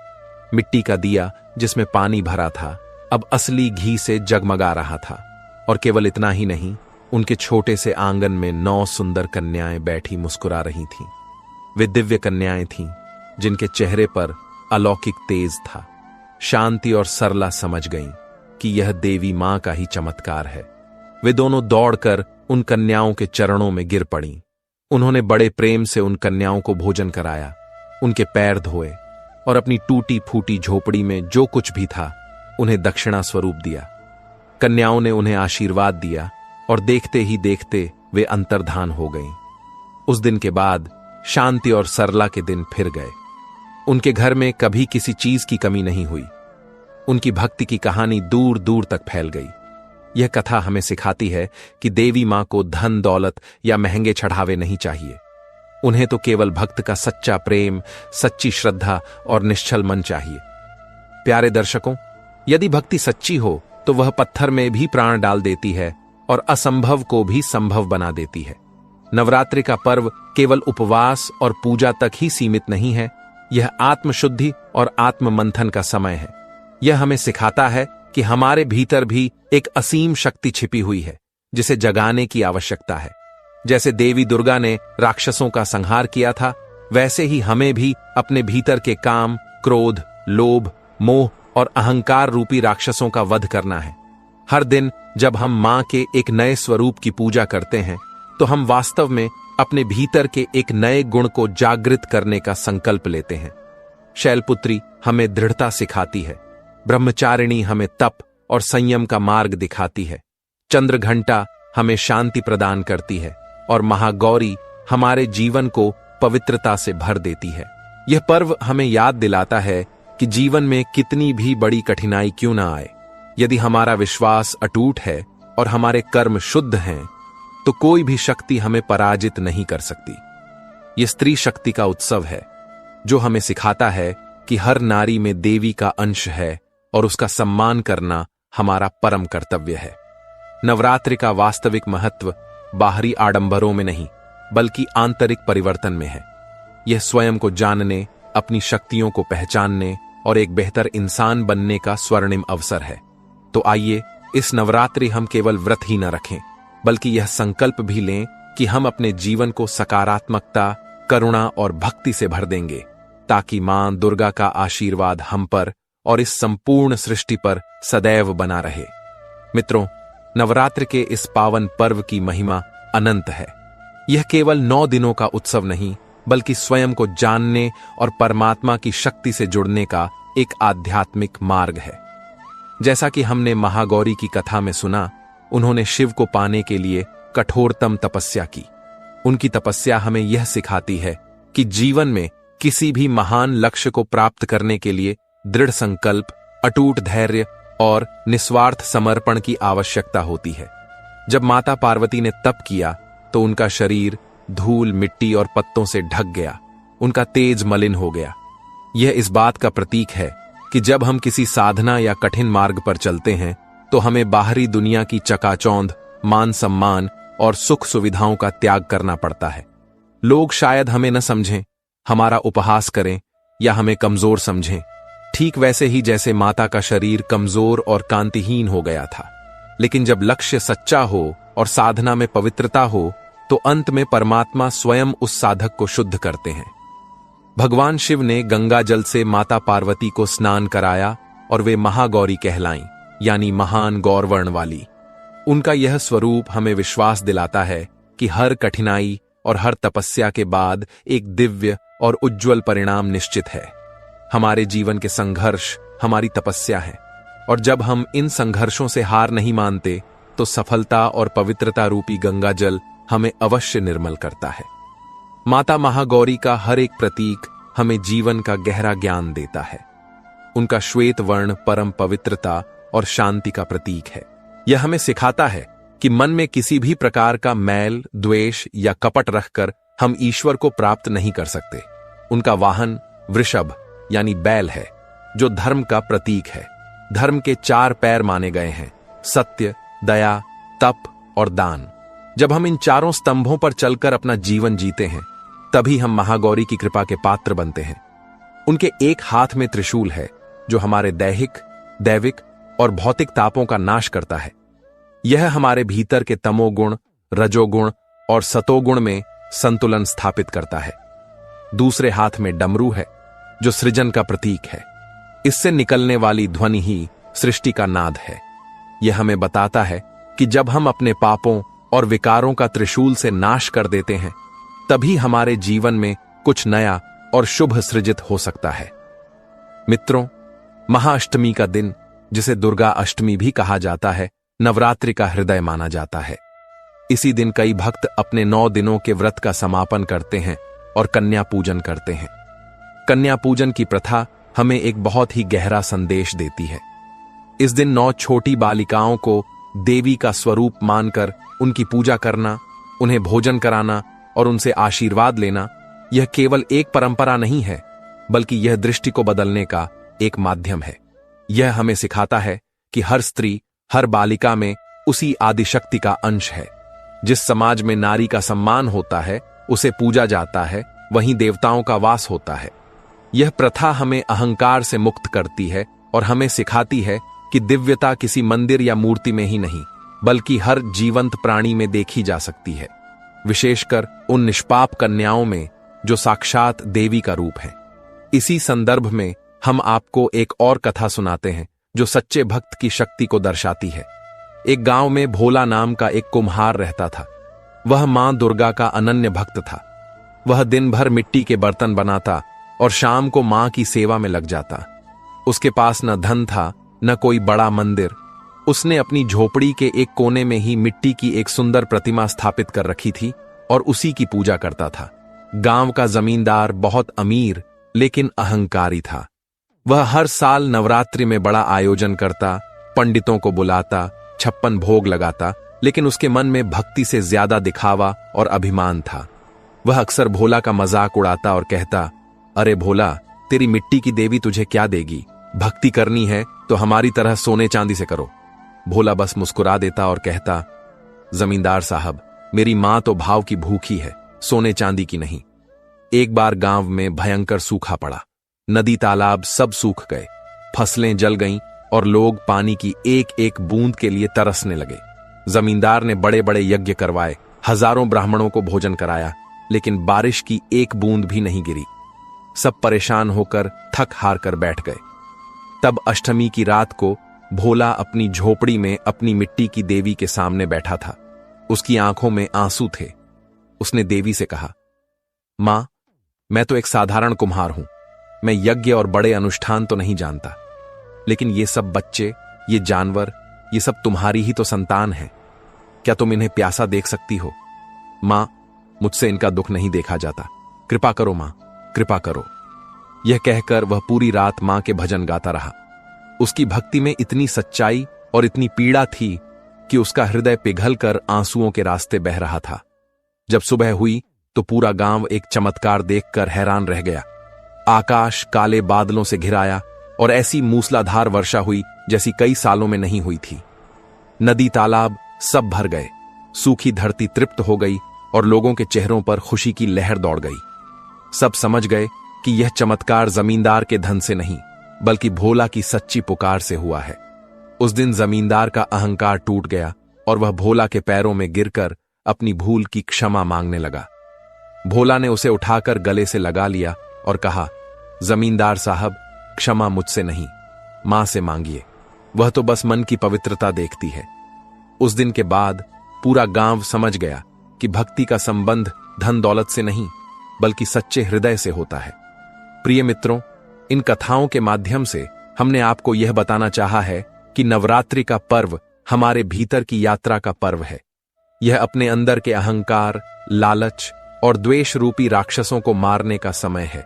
मिट्टी का दिया जिसमें पानी भरा था अब असली घी से जगमगा रहा था। और केवल इतना ही नहीं, उनके छोटे से आंगन में 9 सुंदर कन्याएं बैठी मुस्कुरा रही थीं। वे दिव्य कन्याएं थीं जिनके चेहरे पर अलौकिक तेज था। शांति और सरला समझ गईं कि यह देवी मां का ही चमत्कार है। वे दोनों दौड़कर उन कन्याओं के चरणों में गिर पड़ीं। उन्होंने बड़े प्रेम से उन कन्याओं को भोजन कराया, उनके पैर धोए और अपनी टूटी फूटी झोपड़ी में जो कुछ भी था उन्हें दक्षिणा स्वरूप दिया। कन्याओं ने उन्हें आशीर्वाद दिया और देखते ही देखते वे अंतर्धान हो गईं। उस दिन के बाद शांति और सरला के दिन फिर गए। उनके घर में कभी किसी चीज की कमी नहीं हुई। उनकी भक्ति की कहानी दूर दूर तक फैल गई। यह कथा हमें सिखाती है कि देवी मां को धन दौलत या महंगे चढ़ावे नहीं चाहिए। उन्हें तो केवल भक्त का सच्चा प्रेम, सच्ची श्रद्धा और निश्चल मन चाहिए। प्यारे दर्शकों, यदि भक्ति सच्ची हो तो वह पत्थर में भी प्राण डाल देती है और असंभव को भी संभव बना देती है। नवरात्रि का पर्व केवल उपवास और पूजा तक ही सीमित नहीं है, यह आत्मशुद्धि और आत्म मंथन का समय है। यह हमें सिखाता है कि हमारे भीतर भी एक असीम शक्ति छिपी हुई है जिसे जगाने की आवश्यकता है। जैसे देवी दुर्गा ने राक्षसों का संहार किया था, वैसे ही हमें भी अपने भीतर के काम, क्रोध, लोभ, मोह और अहंकार रूपी राक्षसों का वध करना है। हर दिन जब हम मां के एक नए स्वरूप की पूजा करते हैं तो हम वास्तव में अपने भीतर के एक नए गुण को जागृत करने का संकल्प लेते हैं। शैलपुत्री हमें दृढ़ता सिखाती है, ब्रह्मचारिणी हमें तप और संयम का मार्ग दिखाती है, चंद्रघंटा हमें शांति प्रदान करती है और महागौरी हमारे जीवन को पवित्रता से भर देती है। यह पर्व हमें याद दिलाता है कि जीवन में कितनी भी बड़ी कठिनाई क्यों ना आए, यदि हमारा विश्वास अटूट है और हमारे कर्म शुद्ध हैं तो कोई भी शक्ति हमें पराजित नहीं कर सकती। यह स्त्री शक्ति का उत्सव है जो हमें सिखाता है कि हर नारी में देवी का अंश है और उसका सम्मान करना हमारा परम कर्तव्य है। नवरात्रि का वास्तविक महत्व बाहरी आडंबरों में नहीं बल्कि आंतरिक परिवर्तन में है। यह स्वयं को जानने, अपनी शक्तियों को पहचानने और एक बेहतर इंसान बनने का स्वर्णिम अवसर है। तो आइए इस नवरात्रि हम केवल व्रत ही न रखें बल्कि यह संकल्प भी लें कि हम अपने जीवन को सकारात्मकता, करुणा और भक्ति से भर देंगे ताकि मां दुर्गा का आशीर्वाद हम पर और इस संपूर्ण सृष्टि पर सदैव बना रहे। मित्रों, नवरात्र के इस पावन पर्व की महिमा अनंत है। यह केवल 9 दिनों का उत्सव नहीं बल्कि स्वयं को जानने और परमात्मा की शक्ति से जुड़ने का एक आध्यात्मिक मार्ग है। जैसा कि हमने महागौरी की कथा में सुना, उन्होंने शिव को पाने के लिए कठोरतम तपस्या की। उनकी तपस्या हमें यह सिखाती है कि जीवन में किसी भी महान लक्ष्य को प्राप्त करने के लिए दृढ़ संकल्प, अटूट धैर्य और निस्वार्थ समर्पण की आवश्यकता होती है। जब माता पार्वती ने तप किया तो उनका शरीर धूल, मिट्टी और पत्तों से ढक गया, उनका तेज मलिन हो गया। यह इस बात का प्रतीक है कि जब हम किसी साधना या कठिन मार्ग पर चलते हैं तो हमें बाहरी दुनिया की चकाचौंध, मान सम्मान और सुख सुविधाओं का त्याग करना पड़ता है। लोग शायद हमें न समझें, हमारा उपहास करें या हमें कमजोर समझें, ठीक वैसे ही जैसे माता का शरीर कमजोर और कांतिहीन हो गया था। लेकिन जब लक्ष्य सच्चा हो और साधना में पवित्रता हो तो अंत में परमात्मा स्वयं उस साधक को शुद्ध करते हैं। भगवान शिव ने गंगा जल से माता पार्वती को स्नान कराया और वे महागौरी कहलाईं, यानी महान गौरवर्ण वाली। उनका यह स्वरूप हमें विश्वास दिलाता है कि हर कठिनाई और हर तपस्या के बाद एक दिव्य और उज्ज्वल परिणाम निश्चित है। हमारे जीवन के संघर्ष हमारी तपस्या है, और जब हम इन संघर्षों से हार नहीं मानते तो सफलता और पवित्रता रूपी गंगा जल हमें अवश्य निर्मल करता है। माता महागौरी का हर एक प्रतीक हमें जीवन का गहरा ज्ञान देता है। उनका श्वेत वर्ण परम पवित्रता और शांति का प्रतीक है। यह हमें सिखाता है कि मन में किसी भी प्रकार का मैल, द्वेष या कपट रखकर हम ईश्वर को प्राप्त नहीं कर सकते। उनका वाहन वृषभ यानी बैल है, जो धर्म का प्रतीक है। धर्म के 4 पैर माने गए हैं: सत्य, दया, तप और दान। जब हम इन चारों स्तंभों पर चलकर अपना जीवन जीते हैं, तभी हम महागौरी की कृपा के पात्र बनते हैं। उनके एक हाथ में त्रिशूल है, जो हमारे दैहिक, दैविक और भौतिक तापों का नाश करता है। यह हमारे भीतर के तमोगुण, रजोगुण और सतोगुण में संतुलन स्थापित करता है। दूसरे हाथ में डमरू है, जो सृजन का प्रतीक है। इससे निकलने वाली ध्वनि ही सृष्टि का नाद है। यह हमें बताता है कि जब हम अपने पापों और विकारों का त्रिशूल से नाश कर देते हैं, तभी हमारे जीवन में कुछ नया और शुभ सृजित हो सकता है। मित्रों, महाअष्टमी का दिन, जिसे दुर्गा अष्टमी भी कहा जाता है, नवरात्रि का हृदय माना जाता है। इसी दिन कई भक्त अपने 9 दिनों के व्रत का समापन करते हैं और कन्या पूजन करते हैं। कन्या पूजन की प्रथा हमें एक बहुत ही गहरा संदेश देती है। इस दिन 9 छोटी बालिकाओं को देवी का स्वरूप मानकर उनकी पूजा करना, उन्हें भोजन कराना और उनसे आशीर्वाद लेना, यह केवल एक परंपरा नहीं है, बल्कि यह दृष्टि को बदलने का एक माध्यम है। यह हमें सिखाता है कि हर स्त्री, हर बालिका में उसी आदिशक्ति का अंश है। जिस समाज में नारी का सम्मान होता है, उसे पूजा जाता है, वहीं देवताओं का वास होता है। यह प्रथा हमें अहंकार से मुक्त करती है और हमें सिखाती है कि दिव्यता किसी मंदिर या मूर्ति में ही नहीं, बल्कि हर जीवंत प्राणी में देखी जा सकती है, विशेषकर उन निष्पाप कन्याओं में जो साक्षात देवी का रूप है। इसी संदर्भ में हम आपको एक और कथा सुनाते हैं जो सच्चे भक्त की शक्ति को दर्शाती है। एक गांव में भोला नाम का एक कुम्हार रहता था। वह मां दुर्गा का अनन्य भक्त था। वह दिन भर मिट्टी के बर्तन बनाता और शाम को मां की सेवा में लग जाता। उसके पास न धन था, न कोई बड़ा मंदिर। उसने अपनी झोपड़ी के एक कोने में ही मिट्टी की एक सुंदर प्रतिमा स्थापित कर रखी थी और उसी की पूजा करता था। गांव का जमींदार बहुत अमीर लेकिन अहंकारी था। वह हर साल नवरात्रि में बड़ा आयोजन करता, पंडितों को बुलाता, 56 भोग लगाता, लेकिन उसके मन में भक्ति से ज्यादा दिखावा और अभिमान था। वह अक्सर भोला का मजाक उड़ाता और कहता, अरे भोला, तेरी मिट्टी की देवी तुझे क्या देगी? भक्ति करनी है तो हमारी तरह सोने चांदी से करो। भोला बस मुस्कुरा देता और कहता, जमींदार साहब, मेरी मां तो भाव की भूखी है, सोने चांदी की नहीं। एक बार गांव में भयंकर सूखा पड़ा। नदी तालाब सब सूख गए, फसलें जल गईं और लोग पानी की एक एक बूंद के लिए तरसने लगे। जमींदार ने बड़े बड़े यज्ञ करवाए, हजारों ब्राह्मणों को भोजन कराया, लेकिन बारिश की एक बूंद भी नहीं गिरी। सब परेशान होकर थक हार कर बैठ गए। तब अष्टमी की रात को भोला अपनी झोपड़ी में अपनी मिट्टी की देवी के सामने बैठा था। उसकी आंखों में आंसू थे। उसने देवी से कहा, मां, मैं तो एक साधारण कुम्हार हूं। मैं यज्ञ और बड़े अनुष्ठान तो नहीं जानता, लेकिन ये सब बच्चे, ये जानवर, ये सब तुम्हारी ही तो संतान हैं। क्या तुम इन्हें प्यासा देख सकती हो? मां, मुझसे इनका दुख नहीं देखा जाता। कृपा करो मां, कृपा करो। यह कहकर वह पूरी रात मां के भजन गाता रहा। उसकी भक्ति में इतनी सच्चाई और इतनी पीड़ा थी कि उसका हृदय पिघलकर आंसुओं के रास्ते बह रहा था। जब सुबह हुई तो पूरा गांव एक चमत्कार देखकर हैरान रह गया। आकाश काले बादलों से घिराया और ऐसी मूसलाधार वर्षा हुई जैसी कई सालों में नहीं हुई थी। नदी तालाब सब भर गए, सूखी धरती तृप्त हो गई और लोगों के चेहरों पर खुशी की लहर दौड़ गई। सब समझ गए कि यह चमत्कार जमींदार के धन से नहीं, बल्कि भोला की सच्ची पुकार से हुआ है। उस दिन जमींदार का अहंकार टूट गया और वह भोला के पैरों में गिरकर अपनी भूल की क्षमा मांगने लगा। भोला ने उसे उठाकर गले से लगा लिया और कहा, जमींदार साहब, क्षमा मुझसे नहीं, मां से मांगिए, वह तो बस मन की पवित्रता देखती है। उस दिन के बाद पूरा गांव समझ गया कि भक्ति का संबंध धन दौलत से नहीं बल्कि सच्चे हृदय से होता है। प्रिय मित्रों, इन कथाओं के माध्यम से हमने आपको यह बताना चाहा है कि नवरात्रि का पर्व हमारे भीतर की यात्रा का पर्व है। यह अपने अंदर के अहंकार, लालच और द्वेष रूपी राक्षसों को मारने का समय है।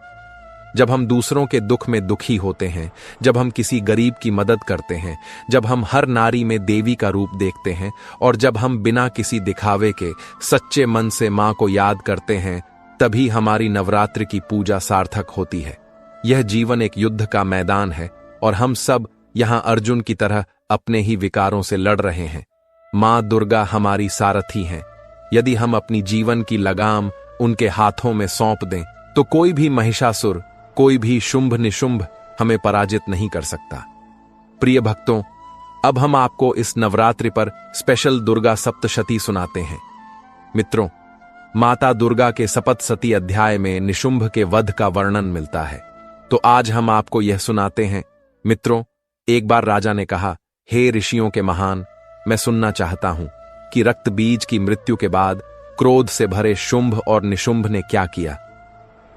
जब हम दूसरों के दुख में दुखी होते हैं, जब हम किसी गरीब की मदद करते हैं, जब हम हर नारी में देवी का रूप देखते हैं और जब हम बिना किसी दिखावे के सच्चे मन से मां को याद करते हैं, तभी हमारी नवरात्रि की पूजा सार्थक होती है। यह जीवन एक युद्ध का मैदान है और हम सब यहां अर्जुन की तरह अपने ही विकारों से लड़ रहे हैं। मां दुर्गा हमारी सारथी हैं। यदि हम अपनी जीवन की लगाम उनके हाथों में सौंप दें तो कोई भी महिषासुर, कोई भी शुंभ निशुंभ हमें पराजित नहीं कर सकता। प्रिय भक्तों, अब हम आपको इस नवरात्रि पर स्पेशल दुर्गा सप्तशती सुनाते हैं। मित्रों, माता दुर्गा के सप्तशती अध्याय में निशुंभ के वध का वर्णन मिलता है, तो आज हम आपको यह सुनाते हैं। मित्रों, एक बार राजा ने कहा, हे ऋषियों के महान, मैं सुनना चाहता हूं कि रक्त बीज की मृत्यु के बाद क्रोध से भरे शुंभ और निशुंभ ने क्या किया।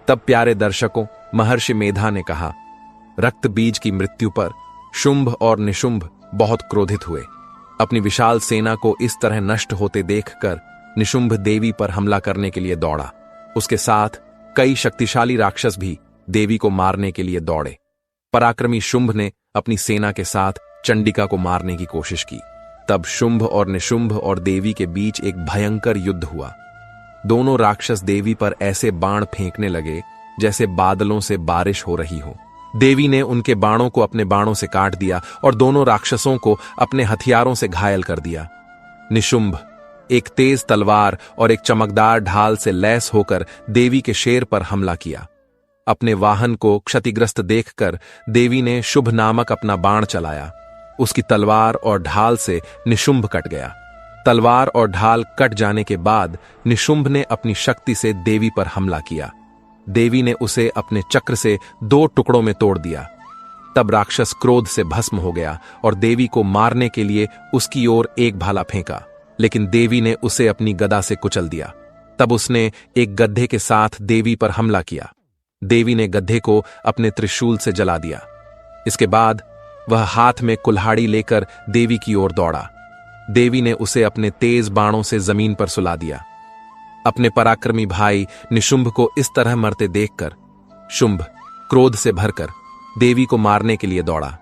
तब प्यारे दर्शकों, महर्षि मेधा ने कहा, रक्त बीज की मृत्यु पर शुंभ और निशुंभ बहुत क्रोधित हुए। अपनी विशाल सेना को इस तरह नष्ट होते देखकर निशुंभ देवी पर हमला करने के लिए दौड़ा। उसके साथ कई शक्तिशाली राक्षस भी देवी को मारने के लिए दौड़े। पराक्रमी शुंभ ने अपनी सेना के साथ चंडिका को मारने की कोशिश की। तब शुंभ और निशुंभ और देवी के बीच एक भयंकर युद्ध हुआ। दोनों राक्षस देवी पर ऐसे बाण फेंकने लगे जैसे बादलों से बारिश हो रही हो। देवी ने उनके बाणों को अपने बाणों से काट दिया और दोनों राक्षसों को अपने हथियारों से घायल कर दिया। निशुंभ एक तेज तलवार और एक चमकदार ढाल से लैस होकर देवी के शेर पर हमला किया। अपने वाहन को क्षतिग्रस्त देखकर देवी ने शुभ नामक अपना बाण चलाया। उसकी तलवार और ढाल से निशुंभ कट गया। तलवार और ढाल कट जाने के बाद निशुंभ ने अपनी शक्ति से देवी पर हमला किया। देवी ने उसे अपने चक्र से 2 टुकड़ों में तोड़ दिया। तब राक्षस क्रोध से भस्म हो गया और देवी को मारने के लिए उसकी ओर एक भाला फेंका, लेकिन देवी ने उसे अपनी गदा से कुचल दिया। तब उसने एक गड्ढे के साथ देवी पर हमला किया। देवी ने गड्ढे को अपने त्रिशूल से जला दिया। इसके बाद वह हाथ में कुल्हाड़ी लेकर देवी की ओर दौड़ा। देवी ने उसे अपने तेज बाणों से जमीन पर सुला दिया। अपने पराक्रमी भाई निशुंभ को इस तरह मरते देखकर शुंभ क्रोध से भरकर देवी को मारने के लिए दौड़ा।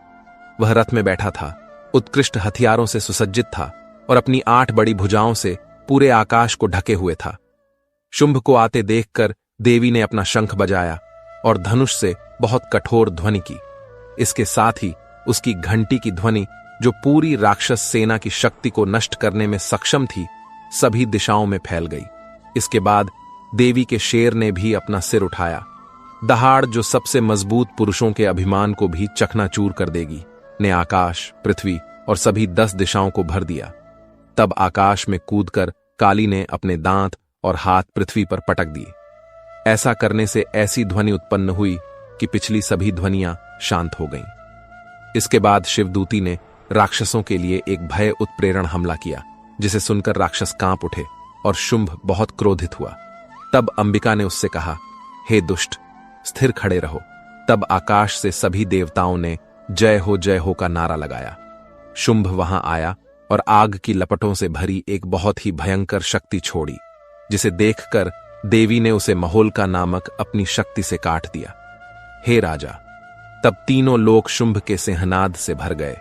वह रथ में बैठा था, उत्कृष्ट हथियारों से सुसज्जित था और अपनी 8 बड़ी भुजाओं से पूरे आकाश को ढके हुए था। शुंभ को आते देखकर देवी ने अपना शंख बजाया और धनुष से बहुत कठोर ध्वनि की। इसके साथ ही उसकी घंटी की ध्वनि, जो पूरी राक्षस सेना की शक्ति को नष्ट करने में सक्षम थी, सभी दिशाओं में फैल गई। इसके बाद देवी के शेर ने भी अपना सिर उठाया। दहाड़, जो सबसे मजबूत पुरुषों के अभिमान को भी चकनाचूर कर देगी, ने आकाश, पृथ्वी और सभी 10 दिशाओं को भर दिया। तब आकाश में कूदकर काली ने अपने दांत और हाथ पृथ्वी पर पटक दिए। ऐसा करने से ऐसी ध्वनि उत्पन्न हुई कि पिछली सभी ध्वनियां शांत हो गईं। इसके बाद शिवदूती ने राक्षसों के लिए एक भय उत्प्रेरण हमला किया, जिसे सुनकर राक्षस कांप उठे और शुंभ बहुत क्रोधित हुआ। तब अंबिका ने उससे कहा, हे दुष्ट, स्थिर खड़े रहो। तब आकाश से सभी देवताओं ने जय हो का नारा लगाया। शुंभ वहां आया और आग की लपटों से भरी एक बहुत ही भयंकर शक्ति छोड़ी, जिसे देखकर देवी ने उसे महोलका नामक अपनी शक्ति से काट दिया। हे राजा, तब तीनों लोग शुंभ के सिंहनाद से भर गए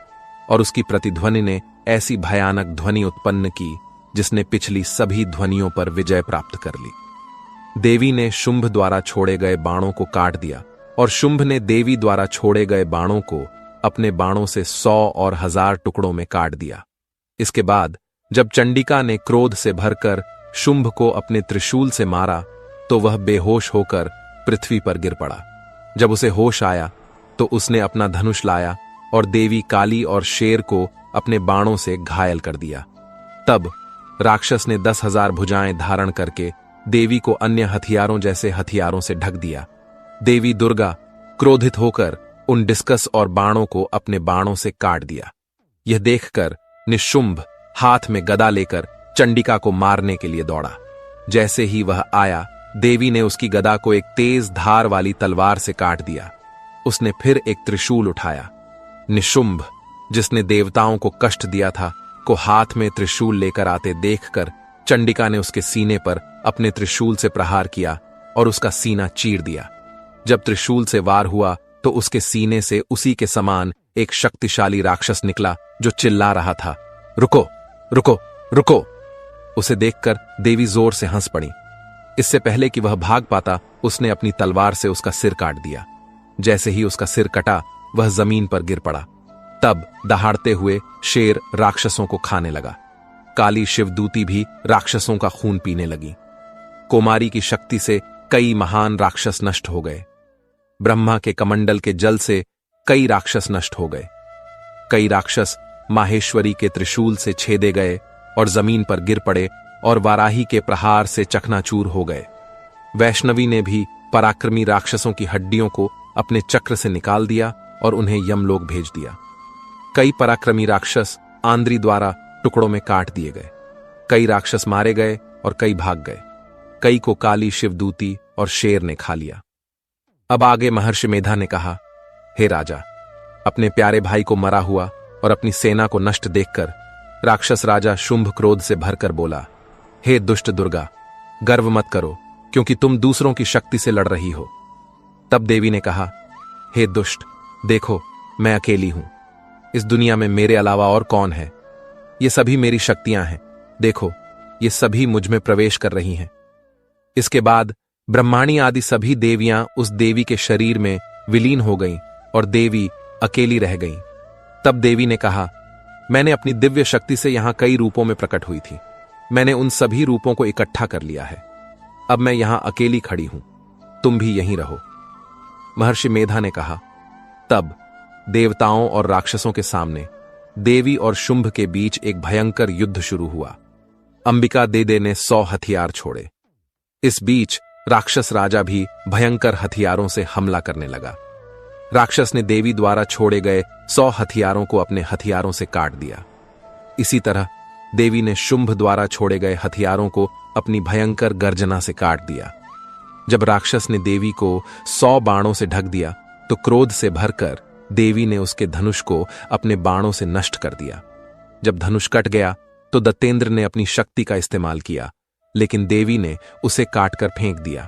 और उसकी प्रतिध्वनि ने ऐसी भयानक ध्वनि उत्पन्न की जिसने पिछली सभी ध्वनियों पर विजय प्राप्त कर ली। देवी ने शुंभ द्वारा छोड़े गए बाणों को काट दिया और शुंभ ने देवी द्वारा छोड़े गए बाणों को अपने बाणों से 100 और 1000 टुकड़ों में काट दिया। इसके बाद जब चंडिका ने क्रोध से भरकर शुंभ को अपने त्रिशूल से मारा तो वह बेहोश होकर पृथ्वी पर गिर पड़ा। जब उसे होश आया तो उसने अपना धनुष लाया और देवी काली और शेर को अपने बाणों से घायल कर दिया। तब राक्षस ने 10,000 भुजाएं धारण करके देवी को अन्य हथियारों जैसे हथियारों से ढक दिया। देवी दुर्गा क्रोधित होकर उन डिस्कस और बाणों को अपने बाणों से काट दिया। यह देखकर निशुंभ हाथ में गदा लेकर चंडिका को मारने के लिए दौड़ा। जैसे ही वह आया, देवी ने उसकी गदा को एक तेज धार वाली तलवार से काट दिया। उसने फिर एक त्रिशूल उठाया। निशुंभ, जिसने देवताओं को कष्ट दिया था, को हाथ में त्रिशूल लेकर आते देखकर चंडिका ने उसके सीने पर अपने त्रिशूल से प्रहार किया और उसका सीना चीर दिया। जब त्रिशूल से वार हुआ तो उसके सीने से उसी के समान एक शक्तिशाली राक्षस निकला जो चिल्ला रहा था, रुको रुको रुको। उसे देखकर देवी जोर से हंस पड़ी। इससे पहले कि वह भाग पाता, उसने अपनी तलवार से उसका सिर काट दिया। जैसे ही उसका सिर कटा, वह जमीन पर गिर पड़ा। तब दहाड़ते हुए शेर राक्षसों को खाने लगा। काली शिवदूती भी राक्षसों का खून पीने लगी। कुमारी की शक्ति से कई महान राक्षस नष्ट हो गए। ब्रह्मा के कमंडल के जल से कई राक्षस नष्ट हो गए। कई राक्षस माहेश्वरी के त्रिशूल से छेदे गए और जमीन पर गिर पड़े और वाराही के प्रहार से चकनाचूर हो गए। वैष्णवी ने भी पराक्रमी राक्षसों की हड्डियों को अपने चक्र से निकाल दिया और उन्हें यमलोक भेज दिया। कई पराक्रमी राक्षस आंद्री द्वारा टुकड़ों में काट दिए गए। कई राक्षस मारे गए और कई भाग गए। कई को काली शिवदूती और शेर ने खा लिया। अब आगे महर्षि मेधा ने कहा, हे राजा, अपने प्यारे भाई को मरा हुआ और अपनी सेना को नष्ट देखकर राक्षस राजा शुंभ क्रोध से भरकर बोला, हे दुष्ट दुर्गा, गर्व मत करो, क्योंकि तुम दूसरों की शक्ति से लड़ रही हो। तब देवी ने कहा, हे दुष्ट, देखो मैं अकेली हूं। इस दुनिया में मेरे अलावा और कौन है? ये सभी मेरी शक्तियां हैं। देखो, ये सभी मुझ में प्रवेश कर रही हैं। इसके बाद ब्रह्माणी आदि सभी देवियां उस देवी के शरीर में विलीन हो गईं और देवी अकेली रह गईं। तब देवी ने कहा, मैंने अपनी दिव्य शक्ति से यहां कई रूपों में प्रकट हुई थी। मैंने उन सभी रूपों को इकट्ठा कर लिया है। अब मैं यहां अकेली खड़ी हूं, तुम भी यहीं रहो। महर्षि मेधा ने कहा। तब देवताओं और राक्षसों के सामने देवी और शुंभ के बीच एक भयंकर युद्ध शुरू हुआ। अंबिका देदे ने 100 हथियार छोड़े। इस बीच राक्षस राजा भी भयंकर हथियारों से हमला करने लगा। राक्षस ने देवी द्वारा छोड़े गए 100 हथियारों को अपने हथियारों से काट दिया। इसी तरह देवी ने शुंभ द्वारा छोड़े गए हथियारों को अपनी भयंकर गर्जना से काट दिया। जब राक्षस ने देवी को 100 बाणों से ढक दिया तो क्रोध से भरकर देवी ने उसके धनुष को अपने बाणों से नष्ट कर दिया। जब धनुष कट गया तो दत्तेंद्र ने अपनी शक्ति का इस्तेमाल किया, लेकिन देवी ने उसे काटकर फेंक दिया।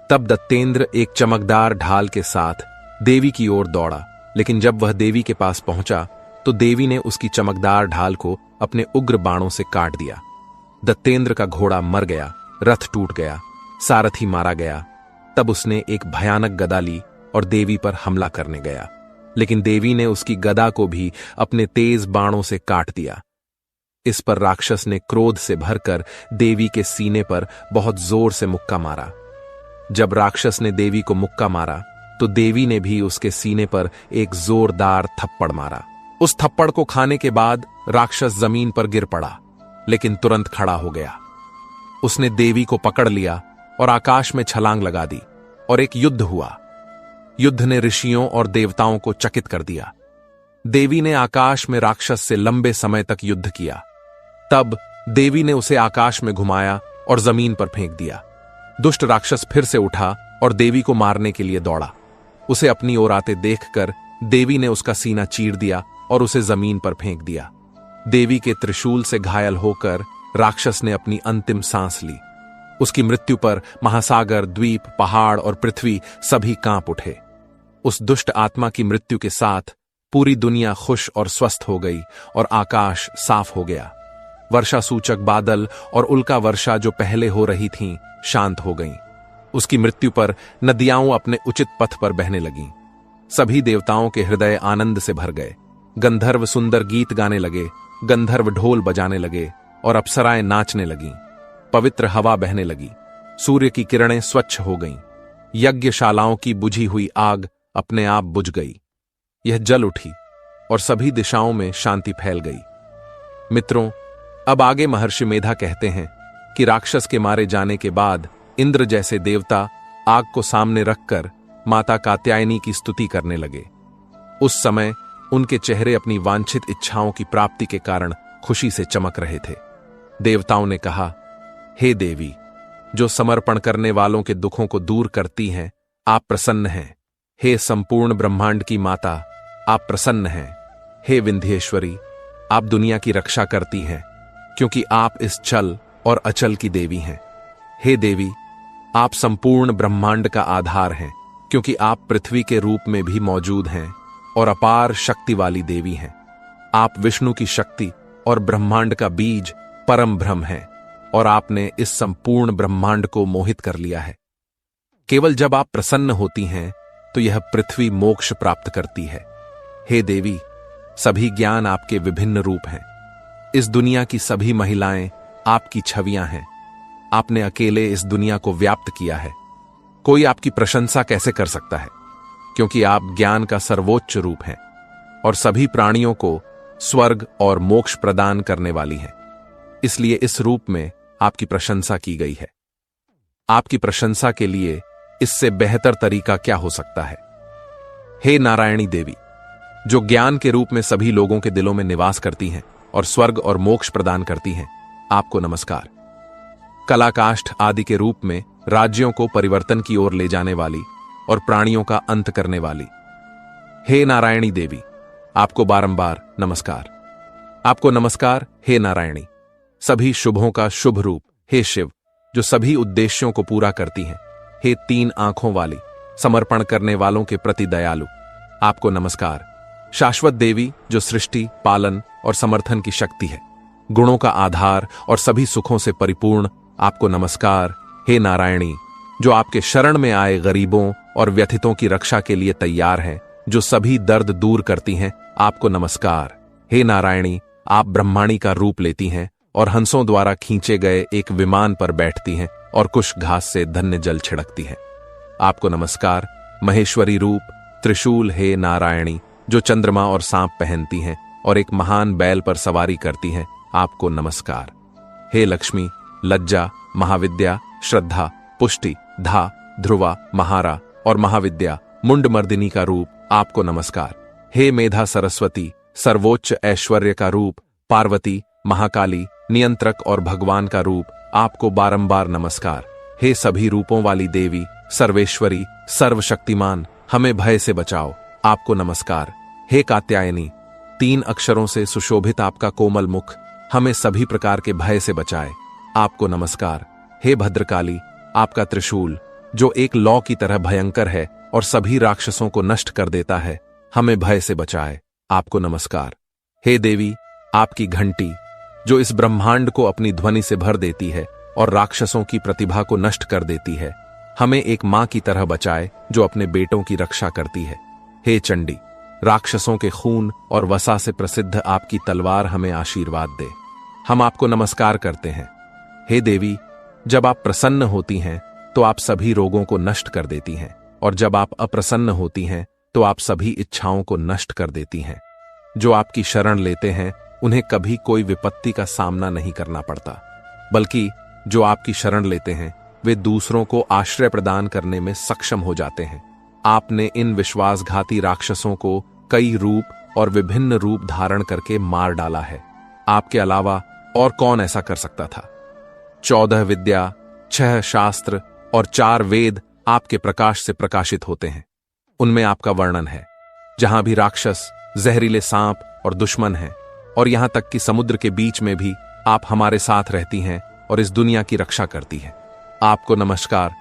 तब दत्तेंद्र एक चमकदार ढाल के साथ देवी की ओर दौड़ा, लेकिन जब वह देवी के पास पहुंचा तो देवी ने उसकी चमकदार ढाल को अपने उग्र बाणों से काट दिया। दत्तेंद्र का घोड़ा मर गया, रथ टूट गया, सारथी मारा गया। तब उसने एक भयानक गदा ली और देवी पर हमला करने गया, लेकिन देवी ने उसकी गदा को भी अपने तेज बाणों से काट दिया। इस पर राक्षस ने क्रोध से भरकर देवी के सीने पर बहुत जोर से मुक्का मारा। जब राक्षस ने देवी को मुक्का मारा तो देवी ने भी उसके सीने पर एक जोरदार थप्पड़ मारा। उस थप्पड़ को खाने के बाद राक्षस जमीन पर गिर पड़ा, लेकिन तुरंत खड़ा हो गया। उसने देवी को पकड़ लिया और आकाश में छलांग लगा दी और एक युद्ध हुआ। युद्ध ने ऋषियों और देवताओं को चकित कर दिया। देवी ने आकाश में राक्षस से लंबे समय तक युद्ध किया। तब देवी ने उसे आकाश में घुमाया और जमीन पर फेंक दिया। दुष्ट राक्षस फिर से उठा और देवी को मारने के लिए दौड़ा। उसे अपनी ओर आते देखकर देवी ने उसका सीना चीर दिया और उसे जमीन पर फेंक दिया। देवी के त्रिशूल से घायल होकर राक्षस ने अपनी अंतिम सांस ली। उसकी मृत्यु पर महासागर, द्वीप, पहाड़ और पृथ्वी सभी कांप उठे। उस दुष्ट आत्मा की मृत्यु के साथ पूरी दुनिया खुश और स्वस्थ हो गई और आकाश साफ हो गया। वर्षा सूचक बादल और उल्का वर्षा जो पहले हो रही थीं, शांत हो गईं। उसकी मृत्यु पर नदियां अपने उचित पथ पर बहने लगीं। सभी देवताओं के हृदय आनंद से भर गए। गंधर्व सुंदर गीत गाने लगे, गंधर्व ढोल बजाने लगे और अप्सराएं नाचने लगीं। पवित्र हवा बहने लगी। सूर्य की किरणें स्वच्छ हो गईं। यज्ञशालाओं की बुझी हुई आग अपने आप बुझ गई। यह जल उठी और सभी दिशाओं में शांति फैल गई। मित्रों, अब आगे महर्षि मेधा कहते हैं कि राक्षस के मारे जाने के बाद इंद्र जैसे देवता आग को सामने रखकर माता कात्यायनी की स्तुति करने लगे। उस समय उनके चेहरे अपनी वांछित इच्छाओं की प्राप्ति के कारण खुशी से चमक रहे थे। देवताओं ने कहा, हे देवी, जो समर्पण करने वालों के दुखों को दूर करती हैं, आप प्रसन्न हैं। हे संपूर्ण ब्रह्मांड की माता, आप प्रसन्न हैं। हे विंध्येश्वरी, आप दुनिया की रक्षा करती हैं, क्योंकि आप इस चल और अचल की देवी हैं। हे देवी, आप संपूर्ण ब्रह्मांड का आधार हैं, क्योंकि आप पृथ्वी के रूप में भी मौजूद हैं और अपार शक्ति वाली देवी हैं। आप विष्णु की शक्ति और ब्रह्मांड का बीज परम ब्रह्म हैं, और आपने इस संपूर्ण ब्रह्मांड को मोहित कर लिया है। केवल जब आप प्रसन्न होती हैं तो यह पृथ्वी मोक्ष प्राप्त करती है। हे देवी, सभी ज्ञान आपके विभिन्न रूप हैं। इस दुनिया की सभी महिलाएं आपकी छवियां हैं। आपने अकेले इस दुनिया को व्याप्त किया है। कोई आपकी प्रशंसा कैसे कर सकता है, क्योंकि आप ज्ञान का सर्वोच्च रूप हैं और सभी प्राणियों को स्वर्ग और मोक्ष प्रदान करने वाली हैं। इसलिए इस रूप में आपकी प्रशंसा की गई है। आपकी प्रशंसा के लिए इससे बेहतर तरीका क्या हो सकता है। हे नारायणी देवी, जो ज्ञान के रूप में सभी लोगों के दिलों में निवास करती हैं और स्वर्ग और मोक्ष प्रदान करती हैं, आपको नमस्कार। कलाकाष्ठ आदि के रूप में राज्यों को परिवर्तन की ओर ले जाने वाली और प्राणियों का अंत करने वाली, हे नारायणी देवी, आपको बारंबार नमस्कार। आपको नमस्कार, हे नारायणी, सभी शुभों का शुभ रूप, हे शिव, जो सभी उद्देश्यों को पूरा करती हैं। हे 3 आंखों वाली, समर्पण करने वालों के प्रति दयालु, आपको नमस्कार। शाश्वत देवी, जो सृष्टि, पालन और समर्थन की शक्ति है, गुणों का आधार और सभी सुखों से परिपूर्ण, आपको नमस्कार। हे नारायणी, जो आपके शरण में आए गरीबों और व्यथितों की रक्षा के लिए तैयार हैं, जो सभी दर्द दूर करती हैं, आपको नमस्कार। हे नारायणी, आप ब्रह्माणी का रूप लेती हैं और हंसों द्वारा खींचे गए एक विमान पर बैठती हैं और कुश घास से धन्य जल छिड़कती हैं, आपको नमस्कार। महेश्वरी रूप, त्रिशूल, हे नारायणी, जो चंद्रमा और सांप पहनती हैं और एक महान बैल पर सवारी करती हैं, आपको नमस्कार। हे लक्ष्मी, लज्जा, महाविद्या, श्रद्धा, पुष्टि, धा, ध्रुवा, महारा और महाविद्या, मुंडमर्दिनी का रूप, आपको नमस्कार। हे मेधा सरस्वती, सर्वोच्च ऐश्वर्य का रूप, पार्वती, महाकाली, नियंत्रक और भगवान का रूप, आपको बारंबार नमस्कार। हे सभी रूपों वाली देवी, सर्वेश्वरी, सर्वशक्तिमान, हमें भय से बचाओ, आपको नमस्कार। हे कात्यायनी, 3 अक्षरों से सुशोभित आपका कोमल मुख हमें सभी प्रकार के भय से बचाए, आपको नमस्कार। हे भद्रकाली, आपका त्रिशूल, जो एक लौ की तरह भयंकर है और सभी राक्षसों को नष्ट कर देता है, हमें भय से बचाए, आपको नमस्कार। हे देवी, आपकी घंटी, जो इस ब्रह्मांड को अपनी ध्वनि से भर देती है और राक्षसों की प्रतिभा को नष्ट कर देती है, हमें एक मां की तरह बचाए जो अपने बेटों की रक्षा करती है। हे चंडी, राक्षसों के खून और वसा से प्रसिद्ध आपकी तलवार हमें आशीर्वाद दे, हम आपको नमस्कार करते हैं। हे देवी, जब आप प्रसन्न होती हैं तो आप सभी रोगों को नष्ट कर देती हैं, और जब आप अप्रसन्न होती हैं तो आप सभी इच्छाओं को नष्ट कर देती हैं। जो आपकी शरण लेते हैं उन्हें कभी कोई विपत्ति का सामना नहीं करना पड़ता, बल्कि जो आपकी शरण लेते हैं वे दूसरों को आश्रय प्रदान करने में सक्षम हो जाते हैं। आपने इन विश्वासघाती राक्षसों को कई रूप और विभिन्न रूप धारण करके मार डाला है। आपके अलावा और कौन ऐसा कर सकता था। 14 विद्या, 6 शास्त्र और 4 वेद आपके प्रकाश से प्रकाशित होते हैं। उनमें आपका वर्णन है। जहां भी राक्षस, जहरीले सांप और दुश्मन हैं, और यहां तक कि समुद्र के बीच में भी आप हमारे साथ रहती हैं और इस दुनिया की रक्षा करती हैं, आपको नमस्कार।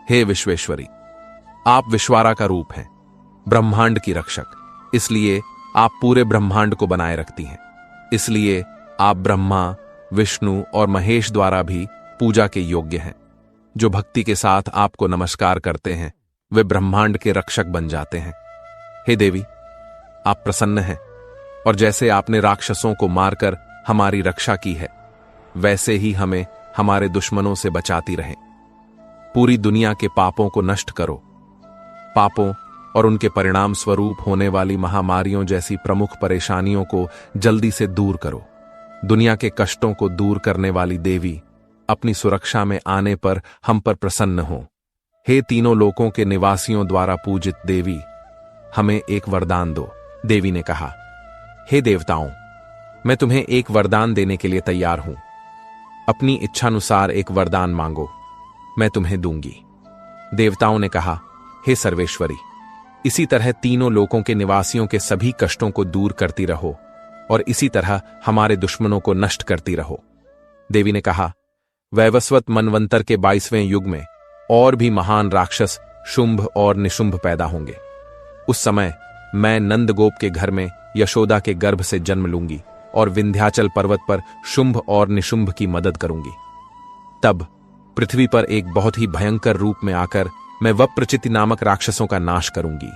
हे विश्वेश्वरी, आप विश्वारा का रूप हैं, ब्रह्मांड की रक्षक, इसलिए आप पूरे ब्रह्मांड को बनाए रखती हैं। इसलिए आप ब्रह्मा, विष्णु और महेश द्वारा भी पूजा के योग्य हैं। जो भक्ति के साथ आपको नमस्कार करते हैं वे ब्रह्मांड के रक्षक बन जाते हैं। हे देवी, आप प्रसन्न हैं, और जैसे आपने राक्षसों को मारकर हमारी रक्षा की है, वैसे ही हमें हमारे दुश्मनों से बचाती रहें। पूरी दुनिया के पापों को नष्ट करो। पापों और उनके परिणाम स्वरूप होने वाली महामारियों जैसी प्रमुख परेशानियों को जल्दी से दूर करो। दुनिया के कष्टों को दूर करने वाली देवी, अपनी सुरक्षा में आने पर हम पर प्रसन्न हो। हे तीनों लोकों के निवासियों द्वारा पूजित देवी, हमें एक वरदान दो। देवी ने कहा, हे देवताओं, मैं तुम्हें एक वरदान देने के लिए तैयार हूं। अपनी इच्छानुसार एक वरदान मांगो, मैं तुम्हें दूंगी। देवताओं ने कहा, हे सर्वेश्वरी, इसी तरह तीनों लोकों के निवासियों के सभी कष्टों को दूर करती रहो और इसी तरह हमारे दुश्मनों को नष्ट करती रहो। देवी ने कहा, वैवस्वत मनवंतर के 22वें युग में और भी महान राक्षस शुंभ और निशुंभ पैदा होंगे। उस समय मैं नंदगोप के घर में यशोदा के गर्भ से जन्म लूंगी और विंध्याचल पर्वत पर शुंभ और निशुंभ की मदद करूंगी। तब पृथ्वी पर एक बहुत ही भयंकर रूप में आकर मैं वप्रचिति नामक राक्षसों का नाश करूंगी।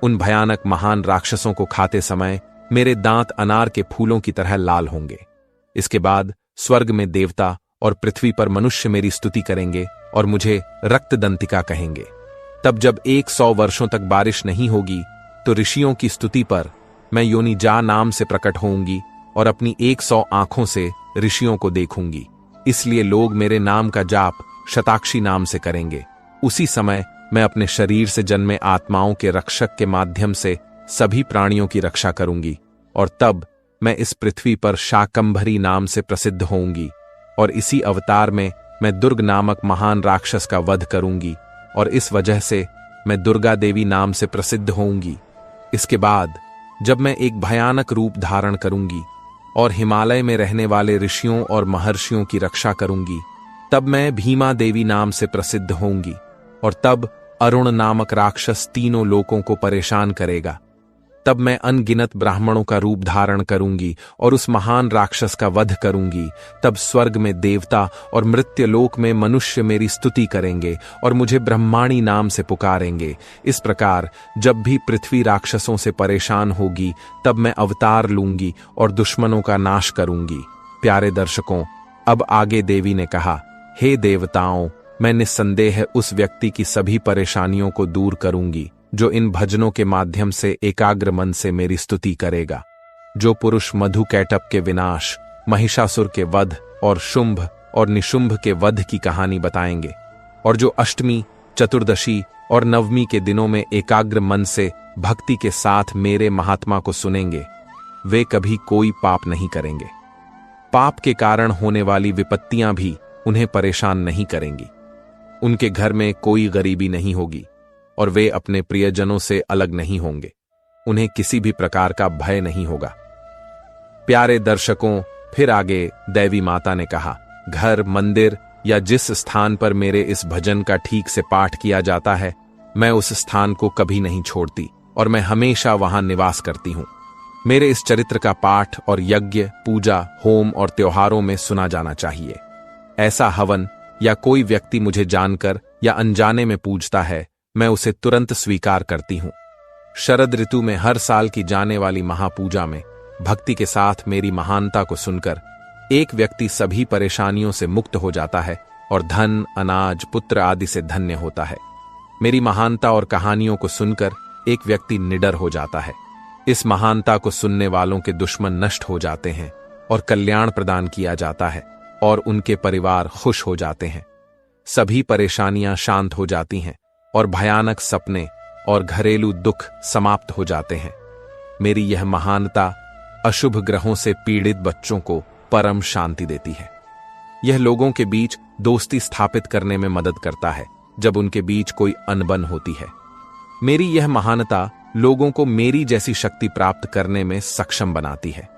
उन भयानक महान राक्षसों को खाते समय मेरे दांत अनार के फूलों की तरह लाल होंगे। इसके बाद स्वर्ग में देवता और पृथ्वी पर मनुष्य मेरी स्तुति करेंगे और मुझे रक्तदंतिका कहेंगे। तब जब 100 वर्षों तक बारिश नहीं होगी तो ऋषियों की स्तुति पर मैं योनिजा नाम से प्रकट होऊंगी और अपनी 100 आंखों से ऋषियों को देखूंगी। इसलिए लोग मेरे नाम का जाप शताक्षी नाम से करेंगे। उसी समय मैं अपने शरीर से जन्मे आत्माओं के रक्षक के माध्यम से सभी प्राणियों की रक्षा करूंगी और तब मैं इस पृथ्वी पर शाकंभरी नाम से प्रसिद्ध होऊंगी और इसी अवतार में मैं दुर्ग नामक महान राक्षस का वध करूंगी और इस वजह से मैं दुर्गा देवी नाम से प्रसिद्ध होऊंगी। इसके बाद जब मैं एक भयानक रूप धारण करूंगी और हिमालय में रहने वाले ऋषियों और महर्षियों की रक्षा करूंगी, तब मैं भीमा देवी नाम से प्रसिद्ध होऊंगी और तब अरुण नामक राक्षस तीनों लोकों को परेशान करेगा। तब मैं अनगिनत ब्राह्मणों का रूप धारण करूंगी और उस महान राक्षस का वध करूंगी। तब स्वर्ग में देवता और मृत्युलोक में मनुष्य मेरी स्तुति करेंगे और मुझे ब्रह्माणी नाम से पुकारेंगे। इस प्रकार जब भी पृथ्वी राक्षसों से परेशान होगी तब मैं अवतार लूंगी और दुश्मनों का नाश करूंगी। प्यारे दर्शकों, अब आगे देवी ने कहा, हे देवताओं, मैं निस्संदेह उस व्यक्ति की सभी परेशानियों को दूर करूंगी जो इन भजनों के माध्यम से एकाग्र मन से मेरी स्तुति करेगा। जो पुरुष मधु कैटप के विनाश, महिषासुर के वध और शुंभ और निशुंभ के वध की कहानी बताएंगे और जो अष्टमी, चतुर्दशी और नवमी के दिनों में एकाग्र मन से भक्ति के साथ मेरे महात्मा को सुनेंगे, वे कभी कोई पाप नहीं करेंगे। पाप के कारण होने वाली विपत्तियां भी उन्हें परेशान नहीं करेंगी। उनके घर में कोई गरीबी नहीं होगी और वे अपने प्रियजनों से अलग नहीं होंगे। उन्हें किसी भी प्रकार का भय नहीं होगा। प्यारे दर्शकों, फिर आगे देवी माता ने कहा, घर, मंदिर या जिस स्थान पर मेरे इस भजन का ठीक से पाठ किया जाता है, मैं उस स्थान को कभी नहीं छोड़ती और मैं हमेशा वहां निवास करती हूं। मेरे इस चरित्र का पाठ और यज्ञ, पूजा, होम और त्योहारों में सुना जाना चाहिए। ऐसा हवन या कोई व्यक्ति मुझे जानकर या अनजाने में पूजता है, मैं उसे तुरंत स्वीकार करती हूं। शरद ऋतु में हर साल की जाने वाली महापूजा में भक्ति के साथ मेरी महानता को सुनकर एक व्यक्ति सभी परेशानियों से मुक्त हो जाता है और धन, अनाज, पुत्र आदि से धन्य होता है। मेरी महानता और कहानियों को सुनकर एक व्यक्ति निडर हो जाता है। इस महानता को सुनने वालों के दुश्मन नष्ट हो जाते हैं और कल्याण प्रदान किया जाता है और उनके परिवार खुश हो जाते हैं। सभी परेशानियां शांत हो जाती हैं और भयानक सपने और घरेलू दुख समाप्त हो जाते हैं। मेरी यह महानता अशुभ ग्रहों से पीड़ित बच्चों को परम शांति देती है। यह लोगों के बीच दोस्ती स्थापित करने में मदद करता है जब उनके बीच कोई अनबन होती है। मेरी यह महानता लोगों को मेरी जैसी शक्ति प्राप्त करने में सक्षम बनाती है।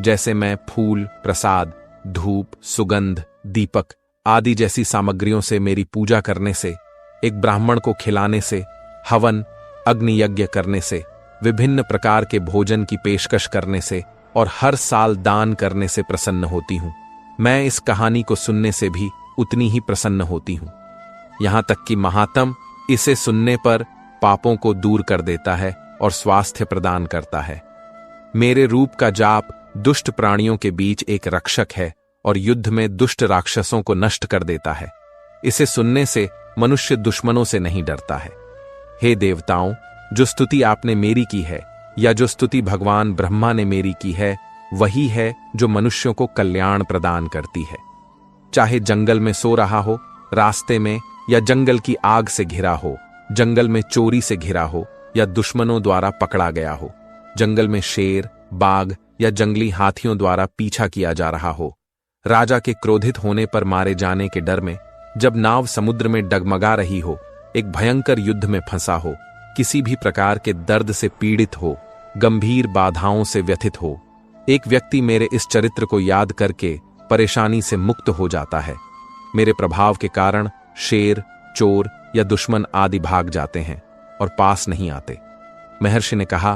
जैसे मैं फूल, प्रसाद, धूप, सुगंध, दीपक आदि जैसी सामग्रियों से मेरी पूजा करने से, एक ब्राह्मण को खिलाने से, हवन, अग्नि यज्ञ करने से, विभिन्न प्रकार के भोजन की पेशकश करने से और हर साल दान करने से प्रसन्न होती हूं, मैं इस कहानी को सुनने से भी उतनी ही प्रसन्न होती हूं। यहां तक कि महात्म इसे सुनने पर पापों को दूर कर देता है और स्वास्थ्य प्रदान करता है। मेरे रूप का जाप दुष्ट प्राणियों के बीच एक रक्षक है और युद्ध में दुष्ट राक्षसों को नष्ट कर देता है। इसे सुनने से मनुष्य दुश्मनों से नहीं डरता है। हे देवताओं, जो स्तुति आपने मेरी की है या जो स्तुति भगवान ब्रह्मा ने मेरी की है, वही है जो मनुष्यों को कल्याण प्रदान करती है। चाहे जंगल में सो रहा हो, रास्ते में, या जंगल की आग से घिरा हो, जंगल में चोरी से घिरा हो या दुश्मनों द्वारा पकड़ा गया हो, जंगल में शेर, बाघ या जंगली हाथियों द्वारा पीछा किया जा रहा हो, राजा के क्रोधित होने पर मारे जाने के डर में, जब नाव समुद्र में डगमगा रही हो, एक भयंकर युद्ध में फंसा हो, किसी भी प्रकार के दर्द से पीड़ित हो, गंभीर बाधाओं से व्यथित हो, एक व्यक्ति मेरे इस चरित्र को याद करके परेशानी से मुक्त हो जाता है। मेरे प्रभाव के कारण शेर, चोर या दुश्मन आदि भाग जाते हैं और पास नहीं आते। महर्षि ने कहा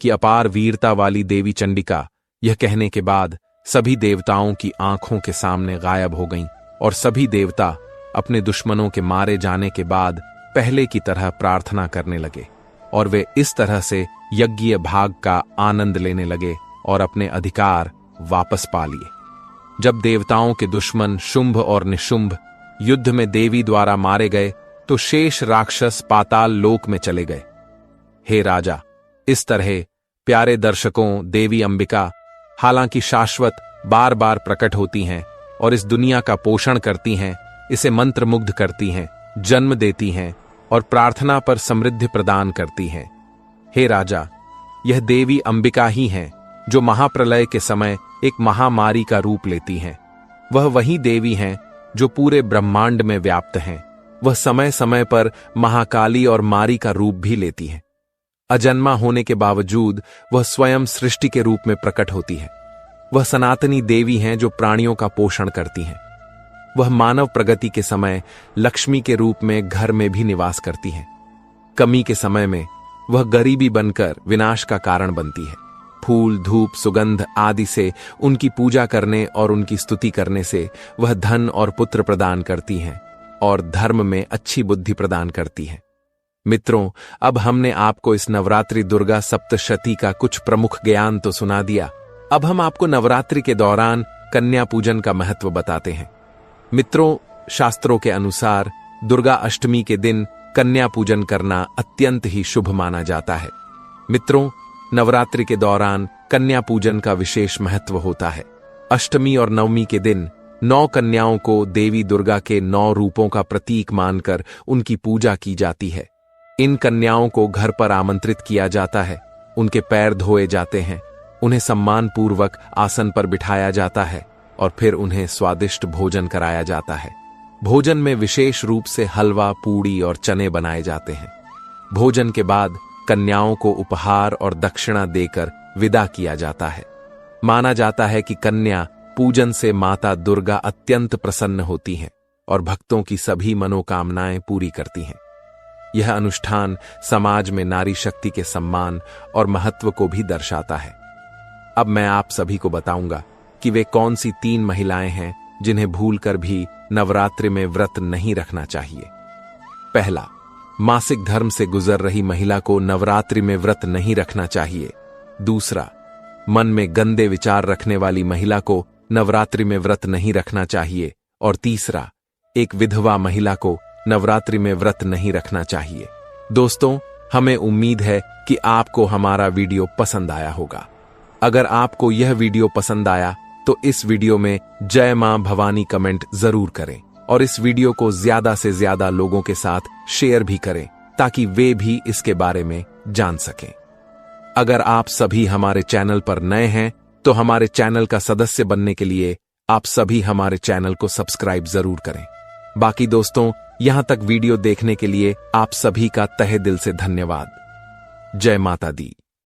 कि अपार वीरता वाली देवी चंडिका यह कहने के बाद सभी देवताओं की आंखों के सामने गायब हो गईं और सभी देवता अपने दुश्मनों के मारे जाने के बाद पहले की तरह प्रार्थना करने लगे और वे इस तरह से यज्ञीय भाग का आनंद लेने लगे और अपने अधिकार वापस पा लिए। जब देवताओं के दुश्मन शुंभ और निशुंभ युद्ध में देवी द्वारा मारे गए तो शेष राक्षस पाताल लोक में चले गए। हे राजा, इस तरह प्यारे दर्शकों, देवी अंबिका हालांकि शाश्वत बार बार प्रकट होती हैं और इस दुनिया का पोषण करती हैं, इसे मंत्रमुग्ध करती हैं, जन्म देती हैं और प्रार्थना पर समृद्धि प्रदान करती हैं। हे राजा, यह देवी अंबिका ही हैं जो महाप्रलय के समय एक महामारी का रूप लेती हैं। वह वही देवी हैं जो पूरे ब्रह्मांड में व्याप्त हैं। वह समय समय पर महाकाली और मारी का रूप भी लेती हैं। अजन्मा होने के बावजूद वह स्वयं सृष्टि के रूप में प्रकट होती है। वह सनातनी देवी हैं जो प्राणियों का पोषण करती हैं। वह मानव प्रगति के समय लक्ष्मी के रूप में घर में भी निवास करती हैं। कमी के समय में वह गरीबी बनकर विनाश का कारण बनती है। फूल, धूप, सुगंध आदि से उनकी पूजा करने और उनकी स्तुति करने से वह धन और पुत्र प्रदान करती हैं और धर्म में अच्छी बुद्धि प्रदान करती हैं। मित्रों, अब हमने आपको इस नवरात्रि दुर्गा सप्तशती का कुछ प्रमुख ज्ञान तो सुना दिया। अब हम आपको नवरात्रि के दौरान कन्या पूजन का महत्व बताते हैं। मित्रों, शास्त्रों के अनुसार दुर्गा अष्टमी के दिन कन्या पूजन करना अत्यंत ही शुभ माना जाता है। मित्रों, नवरात्रि के दौरान कन्या पूजन का विशेष महत्व होता है। अष्टमी और नवमी के दिन 9 कन्याओं को देवी दुर्गा के 9 रूपों का प्रतीक मानकर उनकी पूजा की जाती है। इन कन्याओं को घर पर आमंत्रित किया जाता है, उनके पैर धोए जाते हैं, उन्हें सम्मानपूर्वक आसन पर बिठाया जाता है और फिर उन्हें स्वादिष्ट भोजन कराया जाता है। भोजन में विशेष रूप से हलवा, पूड़ी और चने बनाए जाते हैं। भोजन के बाद कन्याओं को उपहार और दक्षिणा देकर विदा किया जाता है। माना जाता है कि कन्या पूजन से माता दुर्गा अत्यंत प्रसन्न होती हैं और भक्तों की सभी मनोकामनाएं पूरी करती हैं। यह अनुष्ठान समाज में नारी शक्ति के सम्मान और महत्व को भी दर्शाता है। अब मैं आप सभी को बताऊंगा कि वे कौन सी 3 महिलाएं हैं जिन्हें भूलकर भी नवरात्रि में व्रत नहीं रखना चाहिए। पहला, मासिक धर्म से गुजर रही महिला को नवरात्रि में व्रत नहीं रखना चाहिए। दूसरा, मन में गंदे विचार रखने वाली महिला को नवरात्रि में व्रत नहीं रखना चाहिए। और तीसरा, एक विधवा महिला को नवरात्रि में व्रत नहीं रखना चाहिए। दोस्तों, हमें उम्मीद है कि आपको हमारा वीडियो पसंद आया होगा। अगर आपको यह वीडियो पसंद आया तो इस वीडियो में जय मां भवानी कमेंट जरूर करें और इस वीडियो को ज्यादा से ज्यादा लोगों के साथ शेयर भी करें ताकि वे भी इसके बारे में जान सकें। अगर आप सभी हमारे चैनल पर नए हैं तो हमारे चैनल का सदस्य बनने के लिए आप सभी हमारे चैनल को सब्सक्राइब जरूर करें। बाकी दोस्तों, यहां तक वीडियो देखने के लिए आप सभी का तहे दिल से धन्यवाद। जय माता दी।